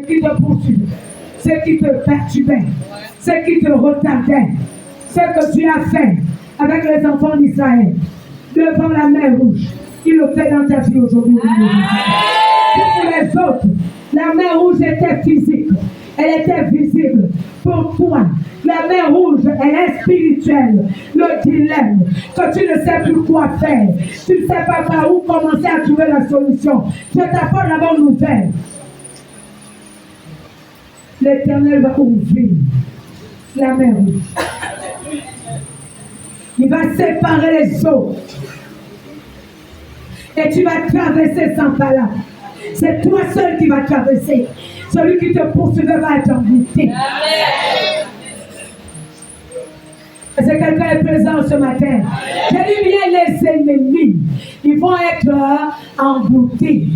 qui te poursuivent, ce qui te perturbait, ce qui te retardait, ce que tu as fait avec les enfants d'Israël devant la mer Rouge. Il le fait dans ta vie aujourd'hui. Pour les autres, la mer Rouge était physique, elle était visible. Pour toi, la mer Rouge, elle est spirituelle. Le dilemme, que tu ne sais plus quoi faire, tu ne sais pas par où commencer à trouver la solution. Je t'apporte la bonne nouvelle. L'Éternel va ouvrir la mer Rouge. Il va séparer les eaux. Et tu vas traverser sans pala. C'est toi seul qui vas traverser. Celui qui te poursuivait va être englouti. Est-ce que quelqu'un est présent ce matin? J'ai dit bien les ennemis. Ils vont être engloutis.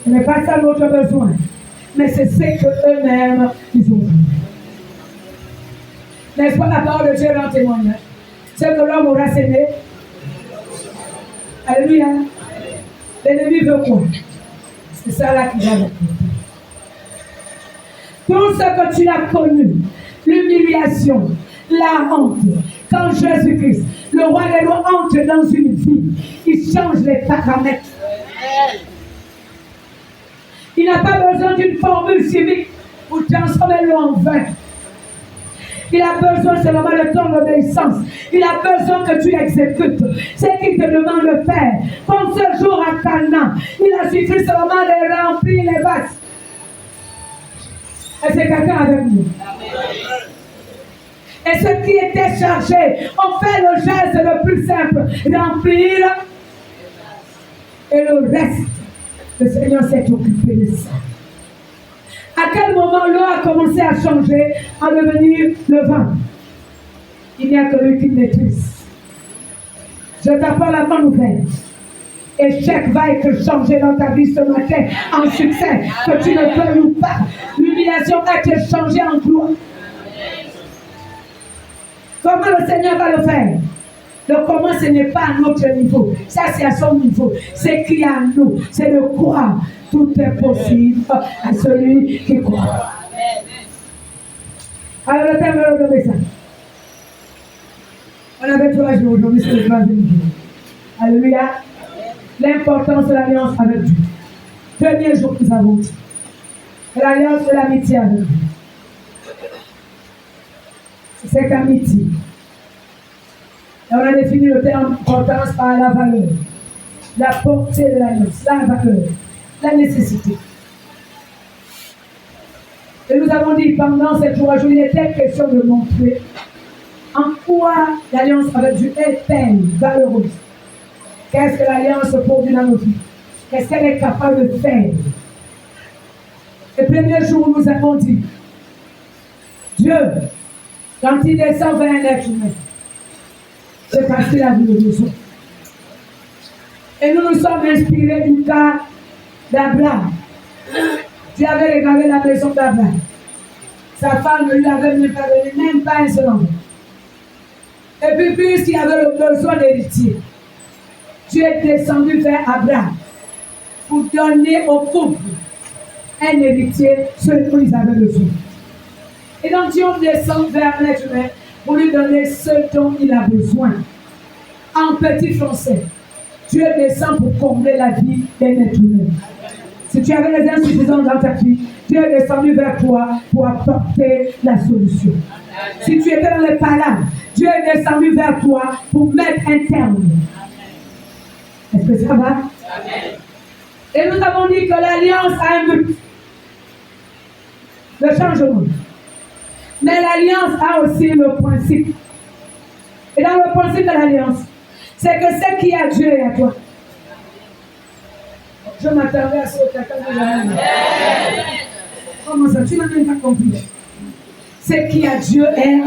Ce n'est pas ça notre besoin. Mais c'est ce qu'eux-mêmes ils ont vu. N'est-ce pas la parole de Dieu en témoignage? C'est que l'homme aura sémé. Alléluia. L'ennemi veut quoi? C'est ça là qui va le tout ce que tu as connu, l'humiliation, la honte, quand Jésus-Christ, le roi des rois, entre dans une vie, il change les paramètres. Il n'a pas besoin d'une formule chimique pour transformer l'eau en vin. Il a besoin seulement de ton obéissance. Il a besoin que tu exécutes ce qu'il te demande de faire. Comme ce jour à Canaan, il a suffi seulement de remplir les vases. Et c'est quelqu'un avec nous. Et ceux qui étaient chargés ont fait le geste le plus simple, remplir. Et le reste, le Seigneur s'est occupé de ça. À quel moment l'eau a commencé à changer, à devenir le vent? Il n'y a que lui qui maîtrise. Je t'apporte la bonne nouvelle. Échec va être changé dans ta vie ce matin en succès, que tu ne peux ou pas. L'humiliation va être changée en gloire. Comment le Seigneur va le faire? Le comment, ce n'est pas à notre niveau. Ça, c'est à son niveau. C'est qui à nous. C'est le croire. Tout est possible à celui qui croit. Alors, le thème de le message. On avait 3 jours. Aujourd'hui, c'est le 3e jour. Alléluia. L'importance de l'alliance avec Dieu. Premier jour que nous avons dit. L'alliance de l'amitié avec Dieu. C'est cette amitié. Et on a défini le terme importance par la valeur, la portée de l'alliance, la valeur, la nécessité. Et nous avons dit pendant cette journée, il était question de montrer en quoi l'alliance avec Dieu est-elle valeureuse. Qu'est-ce que l'alliance produit dans nos vies? Qu'est-ce qu'elle est capable de faire? Le premier jour, nous avons dit, Dieu, quand il descend vers un être humain, c'est parce qu'il a vu le besoin. Et nous nous sommes inspirés du cas d'Abraham. Dieu avait regardé la maison d'Abraham. Sa femme ne lui avait même pas un seul enfant. Et puis, puisqu'il avait le besoin d'héritier, Dieu est descendu vers Abraham pour donner au couple un héritier, ce dont ils avaient besoin. Et donc Dieu descend vers l'être humain pour lui donner ce dont il a besoin. En petit français, Dieu descend pour combler la vie d'un être humain. Si tu avais les insuffisances dans ta vie, Dieu est descendu vers toi pour apporter la solution. Si tu étais dans les palabres, Dieu est descendu vers toi pour mettre un terme. Est-ce que ça va? Amen. Et nous avons dit que l'alliance a un but. Le changement. Mais l'alliance a aussi le principe. Et dans le principe de l'alliance, c'est que ce qui est à Dieu est à toi. Je m'attendais à ce que quelqu'un me dise. Comment ça? Tu n'as même pas compris. Ce qui est à Dieu est.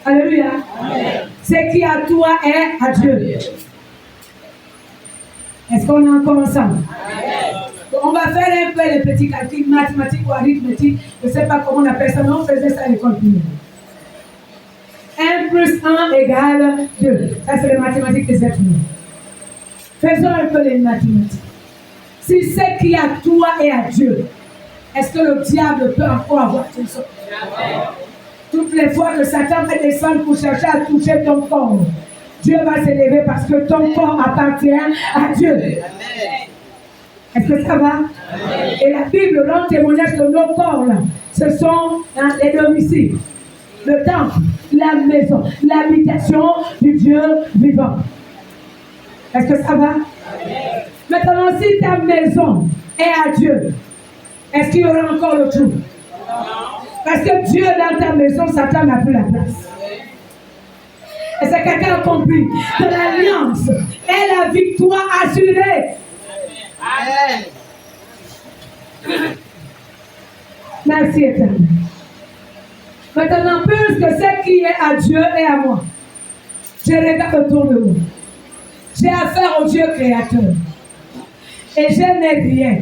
Alléluia. Ce qui est à toi est à Dieu. Est-ce qu'on est encore ensemble? On va faire un peu les petits calculs mathématiques ou arithmétiques. Je ne sais pas comment on appelle ça, mais on faisait ça à l'école primaire. 1 plus 1 égale 2. Ça, c'est les mathématiques des êtres humains. Faisons un peu les mathématiques. Si ce qui est à toi est à Dieu, est-ce que le diable peut encore avoir tout ça? Toutes les fois que Satan va descendre pour chercher à toucher ton corps, Dieu va s'élever parce que ton corps appartient à Dieu. Est-ce que ça va? Et la Bible rend témoignage que nos corps, là, ce sont les domiciles, le temple, la maison, l'habitation du Dieu vivant. Est-ce que ça va? Maintenant, si ta maison est à Dieu, est-ce qu'il y aura encore le trou? Parce que Dieu dans ta maison, Satan n'a plus la place. Est-ce que quelqu'un a compris que l'alliance est la victoire assurée? Amen. Merci éternel. Maintenant, puisque ce qui est à Dieu est à moi, je regarde autour de moi. J'ai affaire au Dieu créateur. Et je n'ai rien.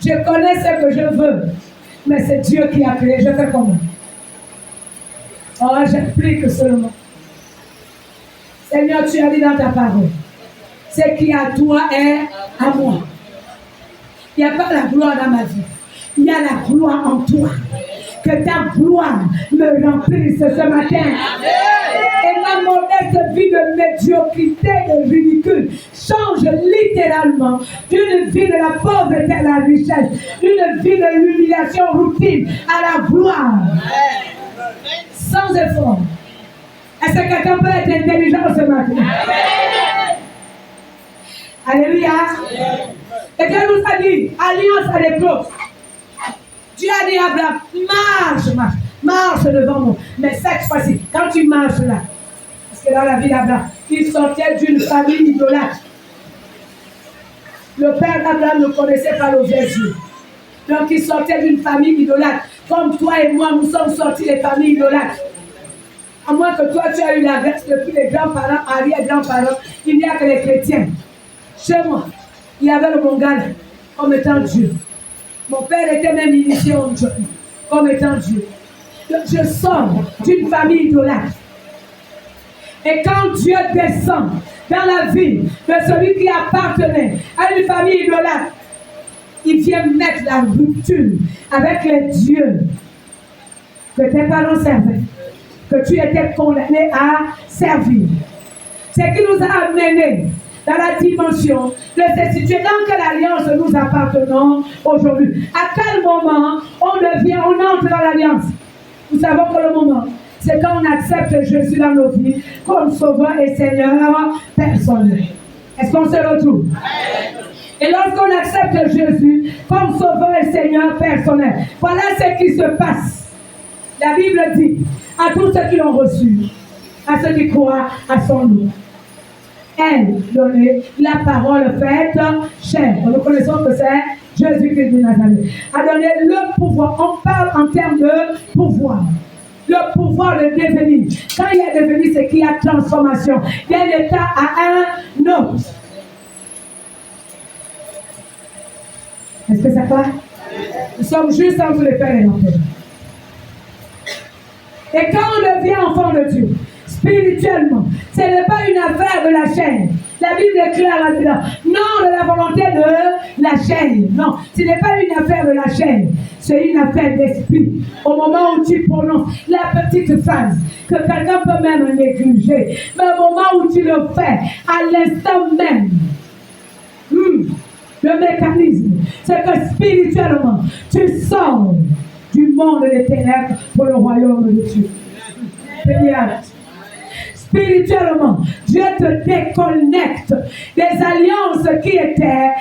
Je connais ce que je veux. Mais c'est Dieu qui a créé. Je fais comment? Oh, j'applique seulement. Seigneur, tu as dit dans ta parole. Ce qui est à toi est à moi. Il n'y a pas la gloire dans ma vie. Il y a la gloire en toi. Que ta gloire me remplisse ce matin. Et ma modeste vie de médiocrité, de ridicule, change littéralement d'une vie de la pauvreté à la richesse, d'une vie de l'humiliation routine à la gloire. Sans effort. Est-ce que quelqu'un peut être intelligent ce matin? Alléluia. Et Dieu nous a dit, alliance à l'époque. Dieu a dit à Abraham, marche devant moi. Mais cette fois-ci, quand tu marches là, parce que dans la vie d'Abraham, il sortait d'une famille idolâtre. Le père d'Abraham ne connaissait pas le vrai Dieu. Donc il sortait d'une famille idolâtre. Comme toi et moi, nous sommes sortis des familles idolâtres. À moins que toi, tu as eu la grâce depuis les grands-parents, arrière-grands-parents, il n'y a que les chrétiens. Chez moi, il y avait le Mongala comme étant Dieu. Mon père était même initié en Dieu, comme étant Dieu. Donc, je sors d'une famille idolâtre. Et quand Dieu descend dans la vie de celui qui appartenait à une famille idolâtre, il vient mettre la rupture avec les dieux que tes parents servaient, que tu étais condamné à servir. C'est qui nous a amenés dans la dimension de se situer dans quelle alliance nous appartenons aujourd'hui. À quel moment on entre dans l'alliance? Nous savons que le moment, c'est quand on accepte Jésus dans nos vies comme Sauveur et Seigneur personnel. Est-ce qu'on se retrouve? Et lorsqu'on accepte Jésus comme Sauveur et Seigneur personnel, voilà ce qui se passe. La Bible dit à tous ceux qui l'ont reçu, à ceux qui croient à son nom. Elle donnait la parole faite chair. Nous connaissons que c'est Jésus-Christ de Nazareth. A donné le pouvoir. On parle en termes de pouvoir. Le pouvoir de devenir. Quand il y a devenir, c'est qu'il y a transformation. D'un état à un autre. Est-ce que ça va? Nous sommes juste entre le Père et l'Enfant. Et quand on devient enfant de Dieu, spirituellement, ce n'est pas une affaire de la chair. La Bible est claire là-dedans. Non de la volonté de la chair. Non, ce n'est pas une affaire de la chair. C'est une affaire d'esprit. Au moment où tu prononces la petite phrase, que quelqu'un peut même négliger, mais au moment où tu le fais, à l'instant même, le mécanisme, c'est que spirituellement, tu sors du monde des ténèbres pour le royaume de Dieu. Spirituellement, Dieu te déconnecte des alliances qui étaient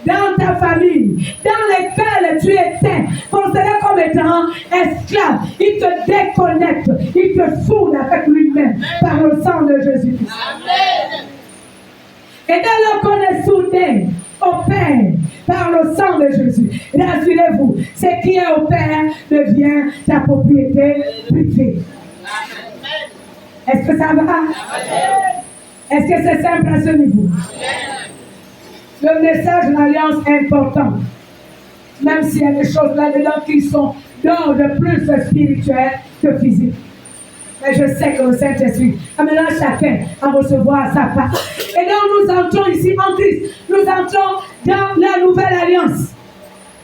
dans ta famille, dans lesquelles tu étais considéré comme étant esclave. Il te déconnecte, il te soude avec lui-même par le sang de Jésus-Christ. Et dès lors qu'on est soudé au Père par le sang de Jésus, rassurez-vous, ce qui est au Père devient ta propriété privée. Est-ce que ça va? Est-ce que c'est simple à ce niveau? Le message de l'alliance est important. Même s'il y a des choses là-dedans qui sont d'ordre plus spirituel que physique. Mais je sais que le Saint-Esprit amènera chacun à recevoir sa part. Et donc nous entrons ici en Christ. Nous entrons dans la nouvelle alliance.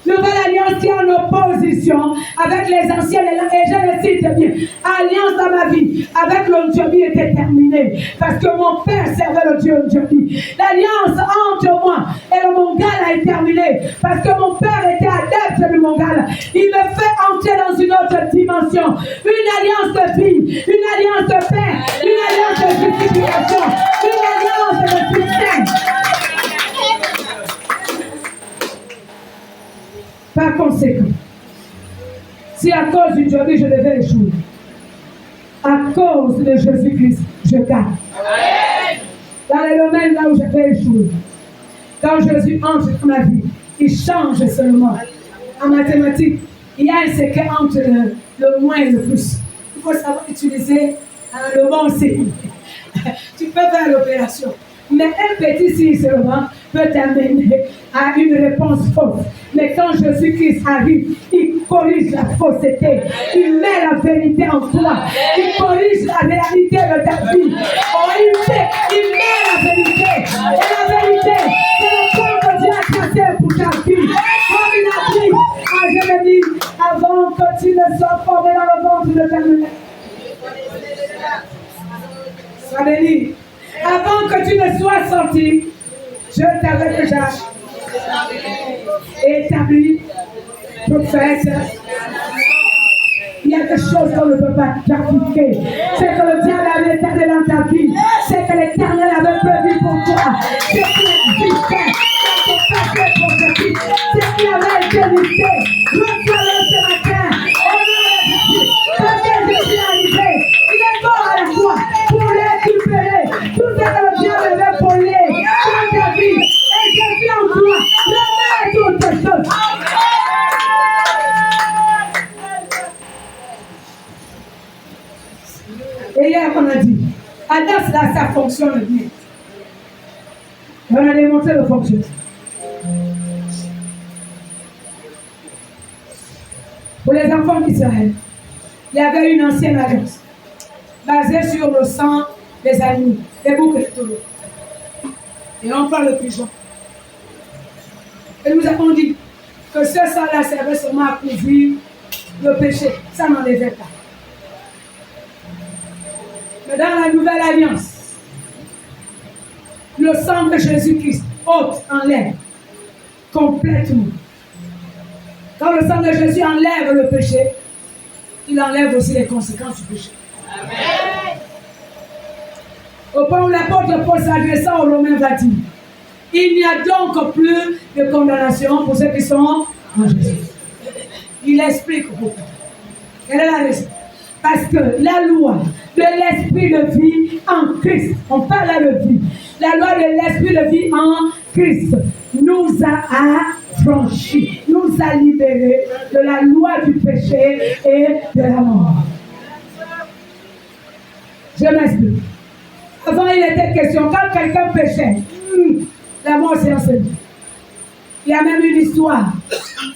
Nouvelle alliance qui est en opposition avec les anciennes. Et je le cite bien. Alliance dans ma vie avec l'Ondjobi était terminée. Parce que mon père servait le Dieu Ondjobi. L'alliance entre moi et le Mongala est terminée. Parce que mon père était adepte du Mongala. Il me fait entrer dans une autre dimension. Une alliance de vie. Une alliance de paix. Une alliance de justification. Une alliance de succès. Par conséquent, si à cause du Jobi je devais échouer, à cause de Jésus-Christ, je gagne. Dans les domaines là où je vais échouer, quand Jésus entre dans ma vie, il change seulement. En mathématiques, il y a un secret entre le moins et le plus. Il faut savoir utiliser le bon signe. Tu peux faire l'opération. Mais un petit signe seulement peut t'amener à une réponse fausse. Mais quand Jésus-Christ arrive, il corrige la fausseté. Il met la vérité en toi. Il corrige la réalité de ta vie. Oh, il met la vérité. Et la vérité, c'est le plan que Dieu a tracé pour ta vie. Comme il a dit à Jérémie, avant que tu ne sois formé dans le ventre de ta mère. Ça veut dire, avant que tu ne sois sorti, je t'avais déjà établi, prophète. Il y a des choses qu'on ne peut pas t'appliquer. C'est que le diable avait établi dans ta vie. C'est que l'Éternel avait prévu pour toi. C'est qui existait dans ton passé prophétique. C'est qui avait été listé. Reçois-le ce matin. Au nom de Jésus. Parce que Jésus est arrivé. Il est mort à la croix pour récupérer tout ce que le diable avait volé dans ta vie. Et Jésus en toi remet toutes choses. Et hier, on a dit, Adas, là, ça fonctionne bien. Et on a démontré le fonctionnement. Pour les enfants d'Israël, il y avait une ancienne alliance basée sur le sang des animaux, des boucs et des taureaux. Et on parle de pigeon. Et nous avons dit que ce sang-là servait seulement à couvrir le péché. Ça n'enlevait pas. Mais dans la nouvelle alliance, le sang de Jésus-Christ ôte, enlève complètement. Quand le sang de Jésus enlève le péché, il enlève aussi les conséquences du péché. Amen. Au point où l'apôtre Paul s'adressant aux Romains va dire, il n'y a donc plus de condamnation pour ceux qui sont en Jésus. Il explique pourquoi. Quelle est la raison? Parce que la loi de l'esprit de vie en Christ, on parle là de vie, la loi de l'esprit de vie en Christ nous a affranchis, nous a libérés de la loi du péché et de la mort. Je m'explique. Avant, il était question, quand quelqu'un péchait, la mort s'est enseignée. Il y a même une histoire.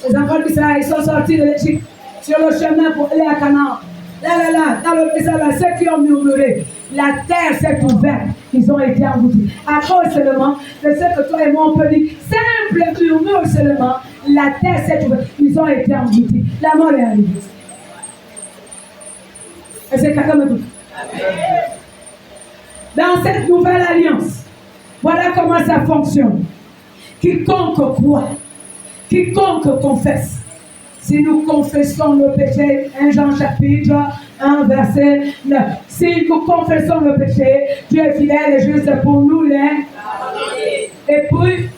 Les enfants d'Israël sont sortis de l'Égypte sur le chemin pour aller à Canaan. Là, dans le désert, ceux qui ont murmuré, la terre s'est ouverte, ils ont été engloutis. À cause seulement de ce que toi et moi on peut dire, simple murmure seulement, la terre s'est ouverte, ils ont été engloutis. La mort est arrivée. Et c'est quelqu'un me dit. Dans cette nouvelle alliance, voilà comment ça fonctionne. Quiconque croit, quiconque confesse. Si nous confessons le péché, 1 Jean chapitre 1 verset 9. Si nous confessons le péché, Dieu est fidèle et juste pour nous les. Et puis,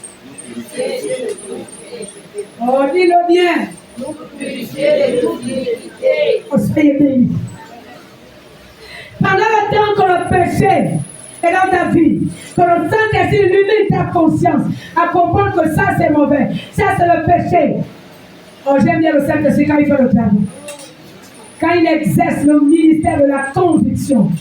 oh, dis-le bien. Oh, soyez bénis. Pendant le temps que le péché est dans ta vie, que le Saint-Esprit illumine ta conscience à comprendre que ça c'est mauvais, ça c'est le péché. Oh, j'aime bien le Saint-Esprit quand il fait le travail. Quand il exerce le ministère de la conviction,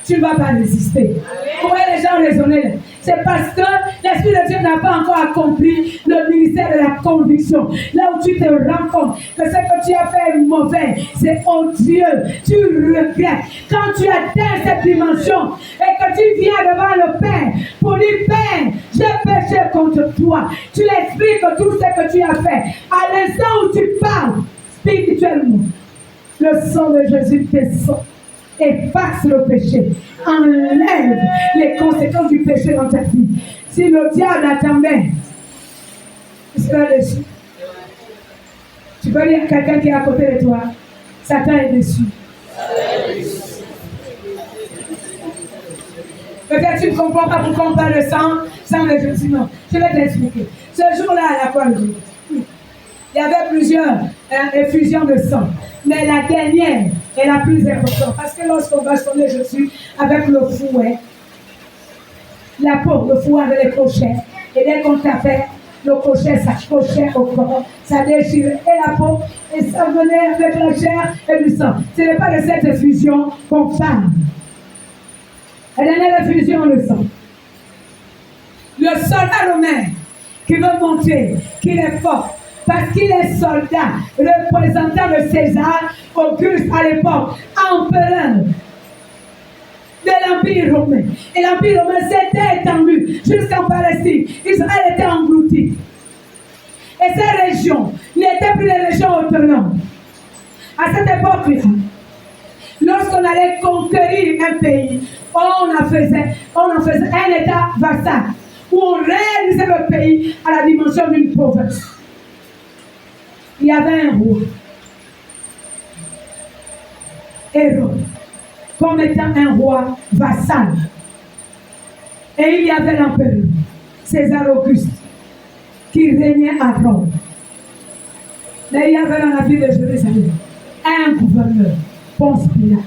tu ne vas pas résister. Pourquoi les gens raisonner? C'est parce que l'Esprit de Dieu n'a pas encore accompli le ministère de la conviction. Là où tu te rends compte que ce que tu as fait est mauvais, c'est odieux, tu regrettes. Quand tu atteins cette dimension et que que tu viens devant le Père pour dire, Père, j'ai péché contre toi. Tu expliques tout ce que tu as fait. À l'instant où tu parles, spirituellement, le sang de Jésus descend, efface le péché, enlève les conséquences du péché dans ta vie. Si le diable attendait, tu seras déçu. Tu peux dire à quelqu'un qui est à côté de toi, Satan est déçu. Peut-être tu ne comprends pas pourquoi on parle de sang de Jésus. Non, je vais t'expliquer. Ce jour-là, à la croix de Jésus, il y avait plusieurs effusions de sang. Mais la dernière est la plus importante. Parce que lorsqu'on va sonner Jésus avec le fouet, la peau, le fouet avec les crochets, et dès qu'on tapait, le crochet s'accrochait au corps, ça déchirait et la peau, et ça venait avec la chair et du sang. Ce n'est pas de cette effusion qu'on parle. La dernière effusion de sang. Le soldat romain qui veut montrer qu'il est fort, parce qu'il est soldat, représentant de César, Auguste à l'époque, empereur de l'Empire romain. Et l'Empire romain s'était étendu jusqu'en Palestine. Israël était englouti. Et ces régions n'étaient plus des régions autonomes. À cette époque-là, lorsqu'on allait conquérir un pays, on en faisait un État vassal, où on réalisait le pays à la dimension d'une province. Il y avait un roi, Hérode, comme étant un roi vassal. Et il y avait l'empereur, César Auguste, qui régnait à Rome. Mais il y avait dans la ville de Jérusalem un gouverneur, Ponce Pilate.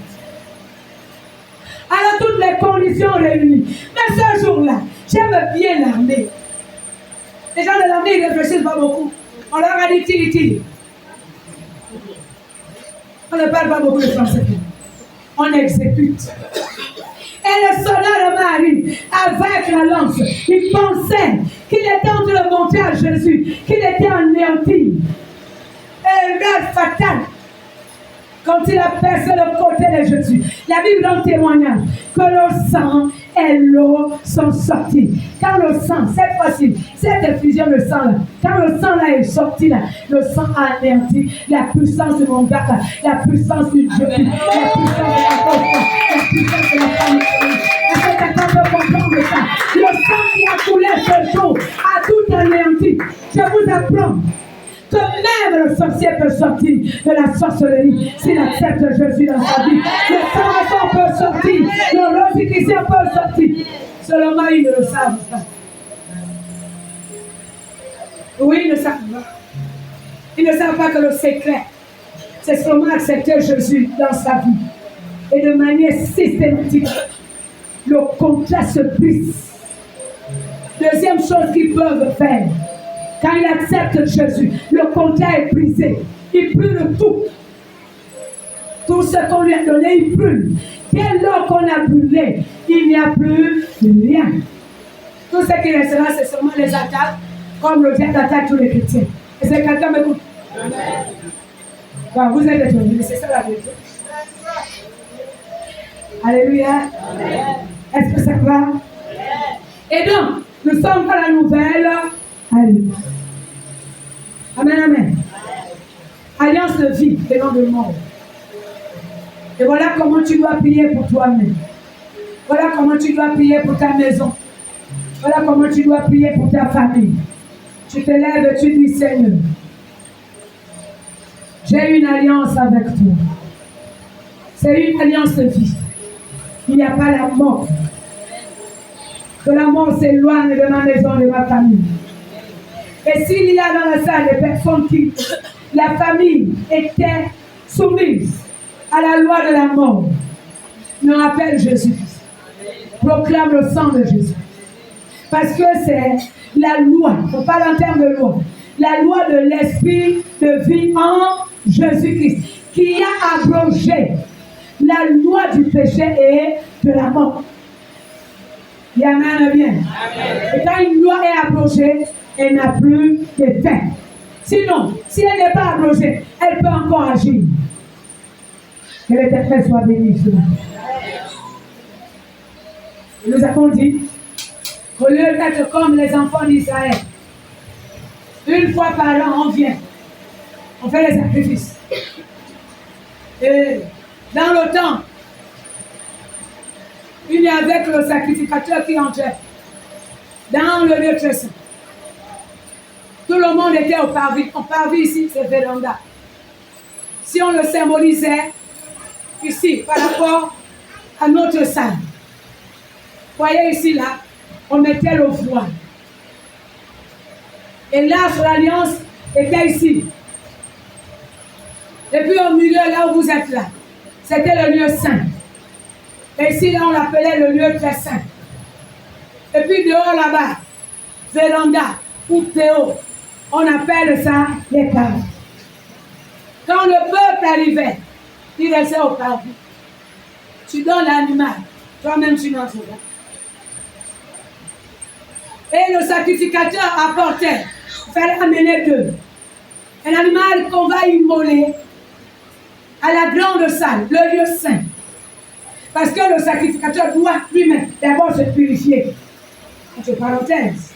Alors toutes les conditions réunies. Mais ce jour-là, j'aime bien l'armée. Les gens de l'armée, ils ne réfléchissent pas beaucoup. On leur a dit tiri. On ne parle pas beaucoup de français. On exécute. Et le soldat romain arrive avec la lance. Il pensait qu'il était en train de montrer à Jésus qu'il était anéanti. Erreur fatale. Quand il a percé le côté de Jésus, la Bible donne témoignage que le sang et l'eau sont sortis. Quand le sang, cette fois-ci, cette effusion de sang là, quand le sang là est sorti là, le sang a anéanti la puissance de mon gars là, la puissance du Dieu, la puissance de la confiance, la puissance de la famille. Est-ce que quelqu'un peut comprendre ça? Le sang qui a coulé ce jour a tout anéanti. Je vous apprends que même le sorcier peut sortir de la sorcellerie s'il accepte Jésus dans sa vie. Le sang peut sortir, le rosicicien peut sortir. Seulement, ils ne le savent pas. Oui, ils ne savent pas. Ils ne savent pas que le secret, c'est seulement accepter Jésus dans sa vie. Et de manière systématique, le contrat se brise. Deuxième chose qu'ils peuvent faire, quand il accepte Jésus, le contrat est brisé. Il brûle tout. Tout ce qu'on lui a donné, il brûle. Dès lors qu'on a brûlé, il n'y a plus rien. Tout ce qui restera, c'est seulement les attaques, comme le diable attaque tous les chrétiens. Et c'est quelqu'un m'écoute. Bon, vous êtes étonnés, mais c'est ça la vérité. Alléluia. Est-ce que ça va? Et donc, nous sommes à la nouvelle. Alléluia. Amen, amen. Alliance de vie et non de mort. Et voilà comment tu dois prier pour toi-même. Voilà comment tu dois prier pour ta maison. Voilà comment tu dois prier pour ta famille. Tu te lèves et tu dis, Seigneur, j'ai une alliance avec toi. C'est une alliance de vie. Il n'y a pas la mort. Que la mort s'éloigne de ma maison, de ma famille. Et s'il y a dans la salle des personnes qui, la famille était soumise à la loi de la mort, nous appelle Jésus-Christ. Proclame le sang de Jésus. Parce que c'est la loi, on parle en termes de loi, la loi de l'esprit de vie en Jésus-Christ, qui a abrogé la loi du péché et de la mort. Il y a un bien. Et quand une loi est abrogée, elle n'a plus d'effet. Sinon, si elle n'est pas abrogée, elle peut encore agir. Que l'Éternel soit béni. Et nous avons dit, au lieu d'être comme les enfants d'Israël, une fois par an, on vient, on fait les sacrifices. Et dans le temps, il y avait que le sacrificateur qui entrait dans le lieu très saint. Tout le monde était au parvis. Au parvis ici, c'est véranda. Si on le symbolisait ici par rapport à notre salle, voyez ici là, on mettait le voile. Et l'arche de l'alliance était ici. Et puis au milieu, là où vous êtes là, c'était le lieu saint. Et ici, là, on l'appelait le lieu très saint. Et puis dehors là-bas, véranda ou théo, on appelle ça les caves. Quand le peuple arrivait, il restait au parvis. Tu donnes l'animal, toi-même tu n'en fais pas. Et le sacrificateur apportait, il fallait amener deux. Un animal qu'on va immoler à la grande salle, le lieu saint. Parce que le sacrificateur doit lui-même d'abord se purifier. Entre parenthèses.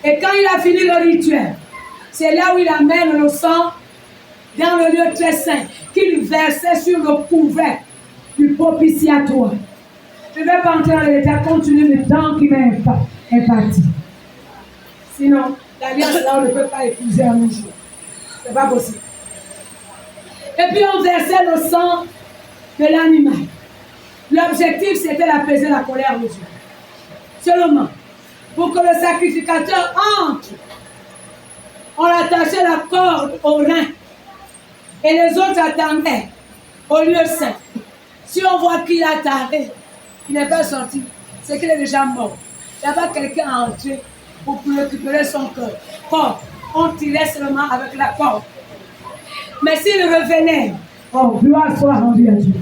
Et quand il a fini le rituel, c'est là où il amène le sang dans le lieu très saint, qu'il versait sur le couvercle du propitiatoire. Je ne vais pas entrer dans les détails compte tenu du temps qui m'est imparti. Sinon, l'alliance là, on ne peut pas épouser un jour. Ce n'est pas possible. Et puis on versait le sang de l'animal. L'objectif, c'était d'apaiser la colère de Dieu. Seulement, pour que le sacrificateur entre, on attachait la corde au rein. Et les autres attendaient au lieu saint. Si on voit qu'il a tardé, il n'est pas sorti, c'est qu'il est déjà mort. Il n'y a pas quelqu'un à entrer pour récupérer son cœur. Or, on tirait seulement avec la corde. Mais s'il revenait, oh, gloire soit rendue à Dieu.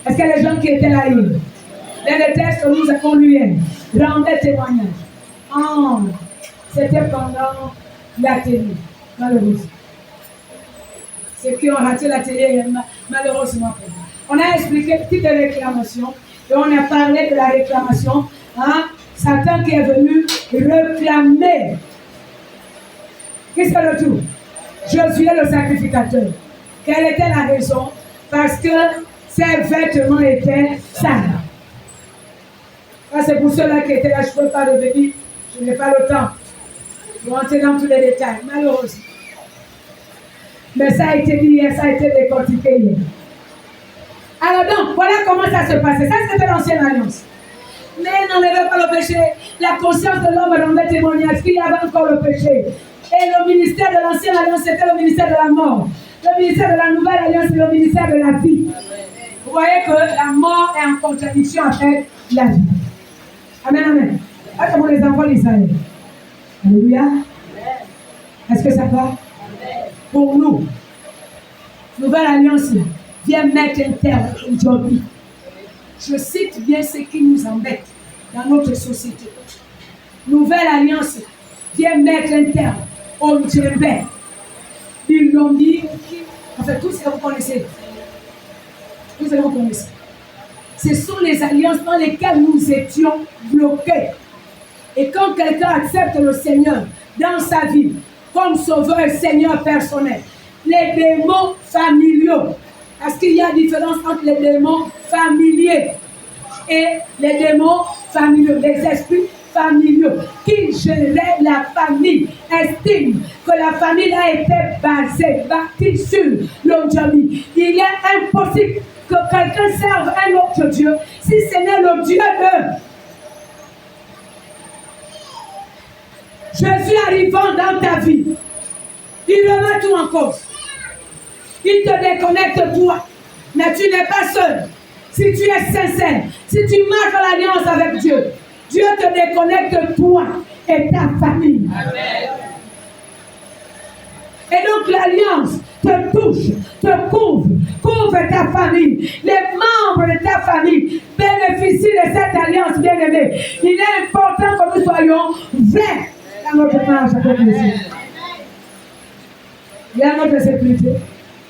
Est-ce que les gens qui étaient là, les textes que nous avons lus, rendaient témoignage. Oh, c'était pendant l'atelier, malheureusement. Ceux qui ont raté l'atelier, malheureusement. On a expliqué petites réclamations et on a parlé de la réclamation. Hein? Satan qui est venu réclamer. Qu'est-ce que le tout? Josué le sacrificateur. Quelle était la raison? Parce que ses vêtements étaient sales. C'est pour ceux-là qui étaient là, je ne peux pas revenir, je n'ai pas le temps de rentrer dans tous les détails, malheureusement. Mais ça a été dit hier, ça a été décortiqué hier. Alors donc, voilà comment ça se passait. Ça, c'était l'ancienne alliance. Mais n'enlevez pas le péché. La conscience de l'homme rendait témoignage qu'il y avait encore le péché. Et le ministère de l'ancienne alliance, c'était le ministère de la mort. Le ministère de la nouvelle alliance, c'est le ministère de la vie. Vous voyez que la mort est en contradiction avec la vie. Amen, amen. Ah, comment les enfants d'Israël. Alléluia. Est-ce que ça va? Pour nous, nouvelle alliance vient mettre un terme aujourd'hui. Je cite bien ce qui nous embête dans notre société. Nouvelle alliance vient mettre un terme au djembé. Ils l'ont dit, en fait, tout ce que vous connaissez. Tout ce que vous connaissez. Ce sont les alliances dans lesquelles nous étions bloqués. Et quand quelqu'un accepte le Seigneur dans sa vie, comme sauveur et Seigneur personnel, les démons familiaux, parce qu'il y a différence entre les démons familiers et les démons familiaux, les esprits familiaux qui géraient la famille, estiment que la famille a été bâtie sur l'autonomie. Il est impossible que quelqu'un serve un autre Dieu si ce n'est le Dieu de Jésus arrivant dans ta vie. Il remet tout en cause. Il te déconnecte toi. Mais tu n'es pas seul. Si tu es sincère, si tu marches dans l'alliance avec Dieu, Dieu te déconnecte toi et ta famille. Amen. Et donc l'alliance te touche, te couvre ta famille. Les membres de ta famille bénéficient de cette alliance bien-aimée. Il est important que nous soyons verts dans notre marche avec le Seigneur. Il y a notre sécurité.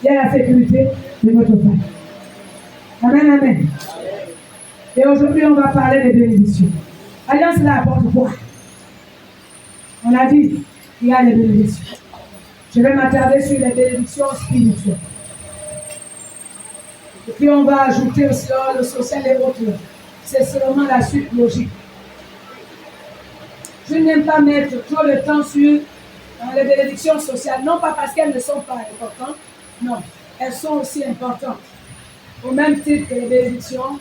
Il y a la sécurité de notre famille. Amen, amen. Et aujourd'hui, on va parler des bénédictions. Alliance là apporte quoi? On a dit, il y a les bénédictions. Je vais m'attarder sur les bénédictions spirituelles. Et puis on va ajouter aussi le social et autres. C'est seulement la suite logique. Je n'aime pas mettre trop de temps sur les bénédictions sociales, non pas parce qu'elles ne sont pas importantes, non, elles sont aussi importantes, au même titre que les bénédictions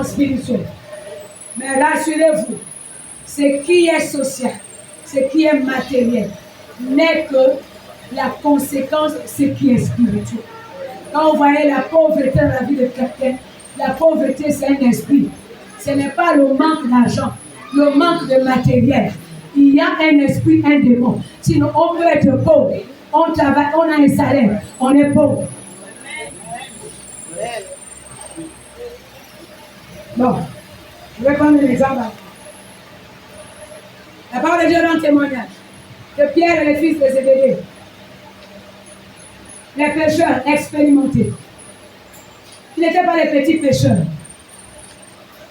spirituelles. Mais rassurez-vous, ce qui est social, ce qui est matériel, n'est que la conséquence de ce qui est spirituel. Quand vous voyez la pauvreté dans la vie de quelqu'un, la pauvreté c'est un esprit. Ce n'est pas le manque d'argent, le manque de matériel. Il y a un esprit, un démon. Sinon, on peut être pauvre. On travaille, on a un salaire, on est pauvre. Bon, je vais prendre un exemple. La parole de Dieu rend témoignage que Pierre et les fils de Zébédée, les pécheurs expérimentés, ils n'étaient pas les petits pécheurs.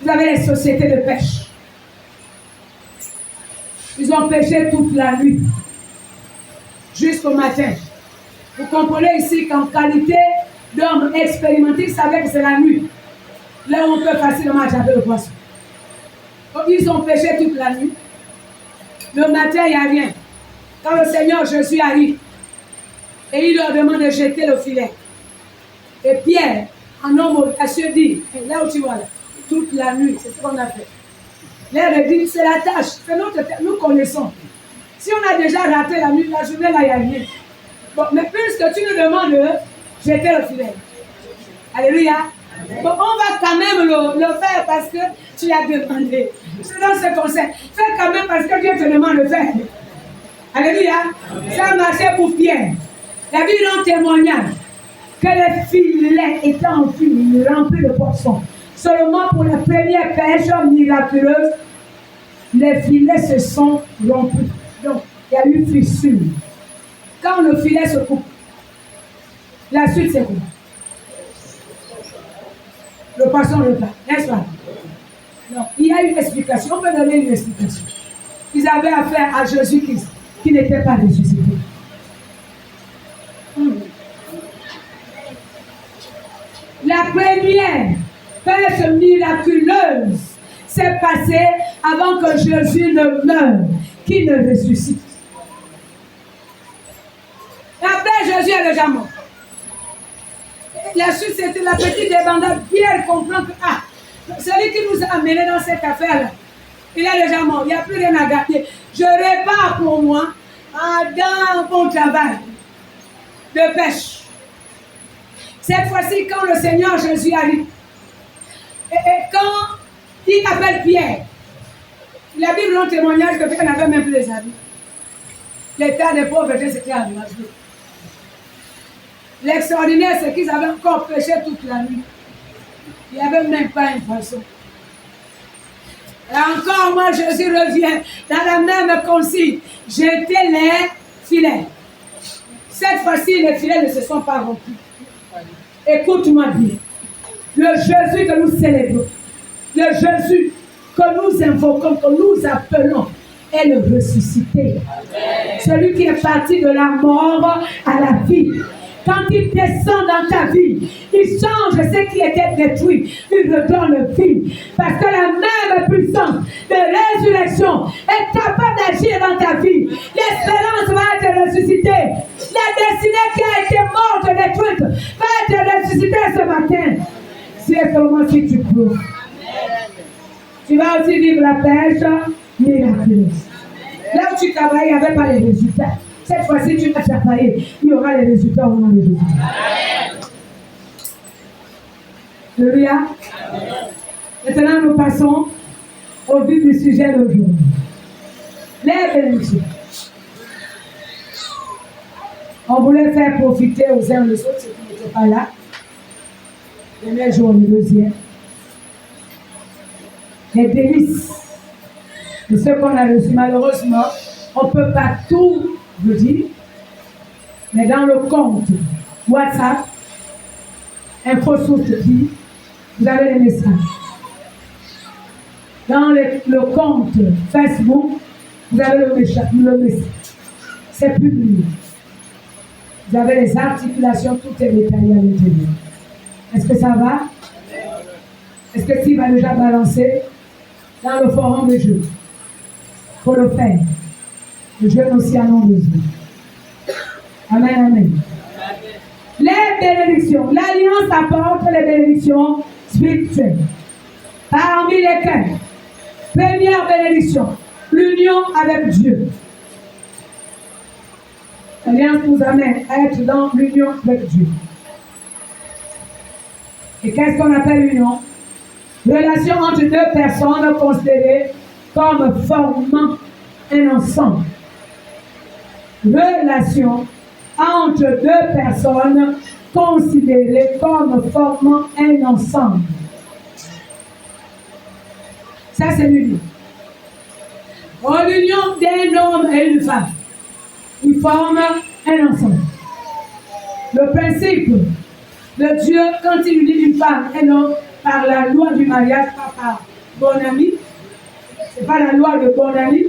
Vous avez les sociétés de pêche. Ils ont pêché toute la nuit, jusqu'au matin. Vous comprenez ici qu'en qualité d'homme expérimenté, ils savaient que c'est la nuit. Là où on peut facilement attraper le poisson. Donc ils ont pêché toute la nuit. Le matin, il n'y a rien. Quand le Seigneur Jésus arrive, et il leur demande de jeter le filet. Et Pierre, en homme audacieux, dit, là où tu vois, là, toute la nuit, c'est ce qu'on a fait. L'air dit, c'est la tâche, c'est notre tâche, nous connaissons. Si on a déjà raté la nuit, la journée, là, il n'y a rien. Bon, mais puisque tu nous demandes de jeter le filet. Alléluia. Bon, on va quand même le faire parce que tu as demandé. Je donne ce conseil. Fais quand même parce que Dieu te demande de faire. Alléluia. Ça a marché pour Pierre. La Bible rend témoignage que les filets étaient enfilés, remplis de poissons. Seulement pour la première pêche miraculeuse, les filets se sont rompus. Donc, il y a eu fissure. Quand le filet se coupe, la suite c'est quoi? Le poisson repart, n'est-ce pas? Donc, il y a une explication. On peut donner une explication. Ils avaient affaire à Jésus-Christ, qui n'était pas ressuscité. La première pêche miraculeuse s'est passée avant que Jésus ne meure, qui ne ressuscite. Après, Jésus est déjà mort. La suite, c'était la petite débandade. Pierre comprend que, celui qui nous a amenés dans cette affaire-là, il est déjà mort. Il n'y a plus rien à garder. Je répare pour moi dans mon travail de pêche. Cette fois-ci, quand le Seigneur Jésus arrive, et quand il appelle Pierre, la Bible rend témoignage que Pierre n'avait même plus les habits. L'état des pauvretés, c'était à l'âge. L'extraordinaire, c'est qu'ils avaient encore pêché toute la nuit. Il n'y avait même pas un poisson. Et encore, moi, Jésus revient dans la même consigne. Jetez les filets. Cette fois-ci, les filets ne se sont pas rompus. Écoute-moi bien. Le Jésus que nous célébrons, le Jésus que nous invoquons, que nous appelons, est le ressuscité. Amen. Celui qui est parti de la mort à la vie. Quand il descend dans ta vie, il change ce qui était détruit. Il redonne vie. Parce que la même puissance de résurrection est capable d'agir dans ta vie. L'espérance va être ressuscitée. La destinée qui a été morte, détruite, va être ressuscitée ce matin. Si et seulement si tu prouves. Tu vas aussi vivre la pêche miraculeuse. Là où tu travailles, il n'y avait pas les résultats. Cette fois-ci, tu vas travailler. Il y aura les résultats au nom de Jésus. Alléluia. Maintenant, nous passons au vif du sujet d'aujourd'hui. Les bénédictions. On voulait faire profiter aux uns et aux autres, ceux qui n'étaient pas là. Le premier jour, le deuxième. Les délices de ce qu'on a reçu. Malheureusement, on ne peut pas tout vous dire, mais dans le compte WhatsApp, InfoSource, vous avez les messages. Dans le compte Facebook, vous avez le message. C'est publié. Vous avez les articulations, tout est détaillé à l'intérieur. Est-ce que ça va? Est-ce que tu vas déjà balancer dans le forum de jeu? Il faut le faire. Le jeune aussi en a besoin. Amen, amen. Les bénédictions. L'alliance apporte les bénédictions spirituelles. Parmi lesquelles, première bénédiction, l'union avec Dieu. L'alliance nous amène à être dans l'union avec Dieu. Et qu'est-ce qu'on appelle l'union? Relation entre deux personnes considérées comme formant un ensemble. Relation entre deux personnes considérées comme formant un ensemble. Ça, c'est l'union. L'union d'un homme et une femme. Ils forment un ensemble. Le principe de Dieu, quand il unit une femme et un homme, par la loi du mariage, pas par bon ami, c'est pas la loi de bon ami,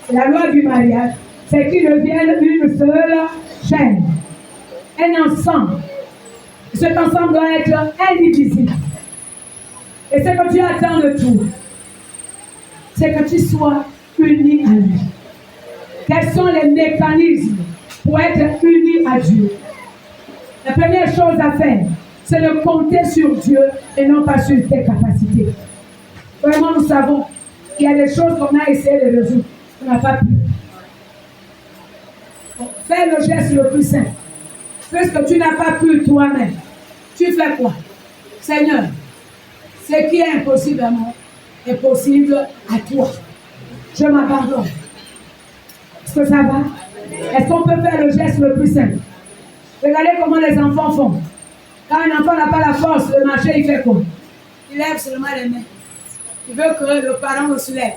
c'est la loi du mariage, c'est qu'ils deviennent une seule chaîne, un ensemble. Cet ensemble doit être indivisible. Et ce que Dieu attend de toi, c'est que tu sois uni à lui. Quels sont les mécanismes pour être uni à Dieu? La première chose à faire, c'est de compter sur Dieu et non pas sur tes capacités. Vraiment, nous savons qu'il y a des choses qu'on a essayé de résoudre, on n'a pas pu. Donc, fais le geste le plus simple. Puisque tu n'as pas pu toi-même, tu fais quoi? Seigneur, ce qui est impossible à moi est possible à toi. Je m'abandonne. Est-ce que ça va? Est-ce qu'on peut faire le geste le plus simple? Regardez comment les enfants font. Quand un enfant n'a pas la force de marcher, il fait quoi? Il lève seulement les mains. Il veut que le parent le soulève.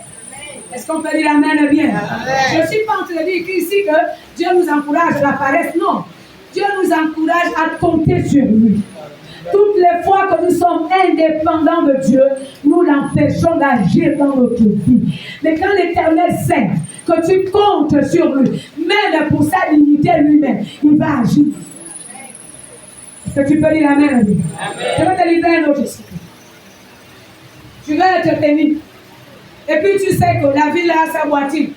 Est-ce qu'on peut dire amen bien? Amen. Je ne suis pas en train de dire ici que Dieu nous encourage à la paresse. Non. Dieu nous encourage à compter sur lui. Toutes les fois que nous sommes indépendants de Dieu, nous l'empêchons d'agir dans notre vie. Mais quand l'Éternel sait que tu comptes sur lui, même pour sa dignité lui-même, il va agir. Est-ce que tu peux dire amen? Amen. Je vais te livrer un autre secret. Tu vas être béni. Et puis tu sais que la vie là, sa voiture.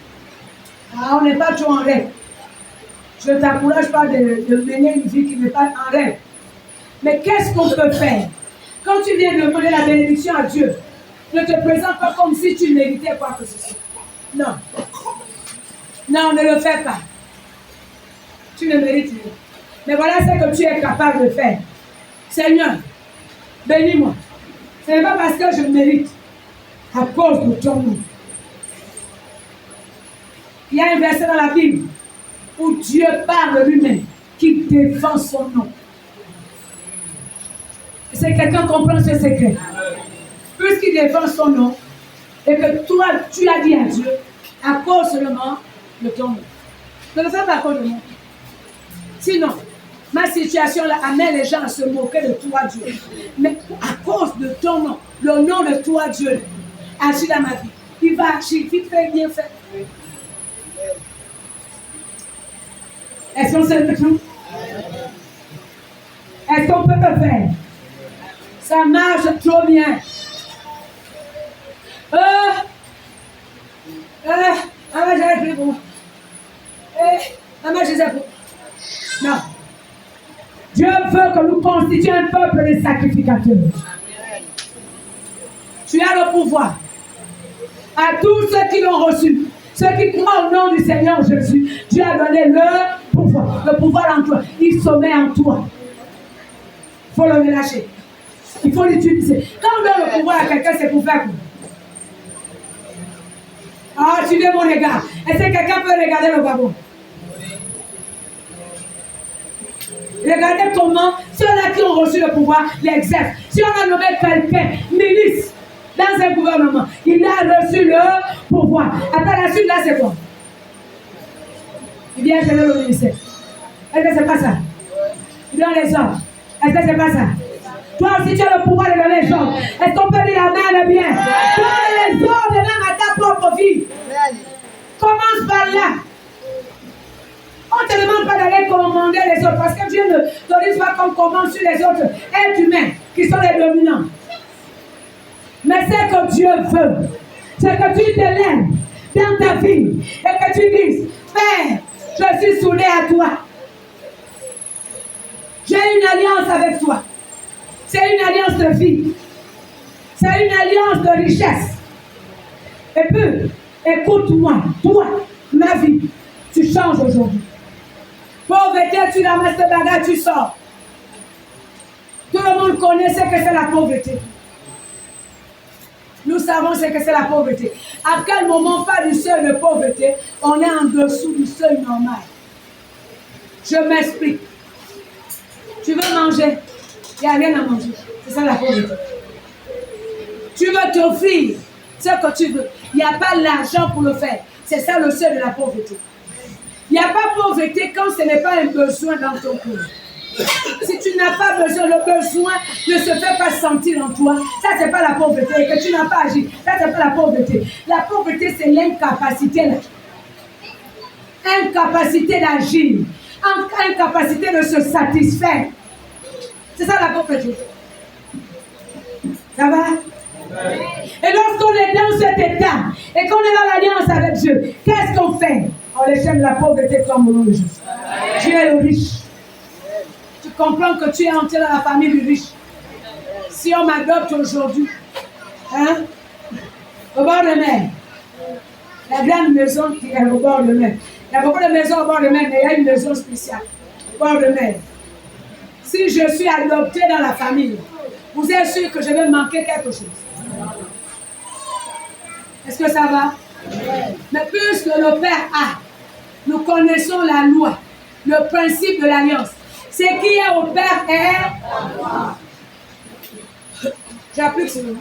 Ah, on n'est pas toujours en rêve. Je ne t'encourage pas de mener une vie qui n'est pas en rêve. Mais qu'est-ce qu'on peut faire? Quand tu viens demander la bénédiction à Dieu, ne te présente pas comme si tu méritais quoi que ce soit. Non. Non, ne le fais pas. Tu ne mérites rien. Mais voilà ce que tu es capable de faire. Seigneur, bénis-moi. Ce n'est pas parce que je mérite, à cause de ton nom. Il y a un verset dans la Bible où Dieu parle lui-même, qui défend son nom. C'est quelqu'un qui comprend ce secret. Puisqu'il défend son nom, et que toi, tu as dit à Dieu, à cause seulement de ton nom. Ne le fais pas à cause de moi. Sinon, ma situation là amène les gens à se moquer de toi, Dieu. Mais à cause de ton nom, le nom de toi, Dieu, agit dans ma vie. Il va agir, vite fait, bien fait. Est-ce qu'on sait le tout? Est-ce qu'on peut le faire? Ça marche trop bien. J'ai pris pour. Non. Dieu veut que nous constituions un peuple de sacrificateurs. Tu as le pouvoir. À tous ceux qui l'ont reçu, ceux qui croient au nom du Seigneur Jésus, Dieu a donné le pouvoir en toi. Il sommet en toi. Il faut le relâcher. Il faut l'utiliser. Quand on donne le pouvoir à quelqu'un, c'est pour faire quoi? Ah, tu veux mon regard. Est-ce que quelqu'un peut regarder le babon? Regardez comment ceux-là qui ont reçu le pouvoir l'exercent. Si on a nommé quelqu'un ministre dans un gouvernement, il a reçu le pouvoir. Après la suite, là, c'est quoi? Il vient gérer le ministère. Est-ce que c'est pas ça? Il donne les ordres. Est-ce que c'est pas ça? Toi aussi, tu as le pouvoir de donner les ordres. Est-ce qu'on peut dire amen bien? Donne les ordres même à ta propre vie. Commence par là. On ne te demande pas d'aller commander les autres parce que Dieu ne t'autorise pas qu'on commande sur les autres êtres humains qui sont les dominants. Mais ce que Dieu veut, c'est que tu te lèves dans ta vie et que tu dises, Père, je suis soudé à toi. J'ai une alliance avec toi. C'est une alliance de vie. C'est une alliance de richesse. Et puis, écoute-moi, toi, ma vie, tu changes aujourd'hui. Pauvreté, tu ramasses tes bagages, tu sors. Tout le monde connaît ce que c'est la pauvreté. Nous savons ce que c'est la pauvreté. À quel moment, pas du seuil de pauvreté, on est en dessous du seuil normal. Je m'explique. Tu veux manger, il n'y a rien à manger. C'est ça la pauvreté. Tu veux t'offrir ce que tu veux. Il n'y a pas l'argent pour le faire. C'est ça le seuil de la pauvreté. Il n'y a pas pauvreté quand ce n'est pas un besoin dans ton cœur. Si tu n'as pas besoin, le besoin ne se fait pas sentir en toi. Ça, ce n'est pas la pauvreté. Et que tu n'as pas agi, ça, ce n'est pas la pauvreté. La pauvreté, c'est l'incapacité. Incapacité d'agir. Incapacité de se satisfaire. C'est ça la pauvreté. Ça va? Et lorsqu'on est dans cet état et qu'on est dans l'alliance avec Dieu, qu'est-ce qu'on fait? On les chaîne la pauvreté comme au nom de Jésus. Tu es le riche. Tu comprends que tu es entré dans la famille du riche. Si on m'adopte aujourd'hui, hein, au bord de mer, la grande maison qui est au bord de mer. Il y a beaucoup de maisons au bord de mer, mais il y a une maison spéciale au bord de mer. Si je suis adopté dans la famille, vous êtes sûr que je vais manquer quelque chose? Est-ce que ça va? Mais puisque le Père a, nous connaissons la loi, le principe de l'alliance. Ce qui est au Père est... J'applique ce mot.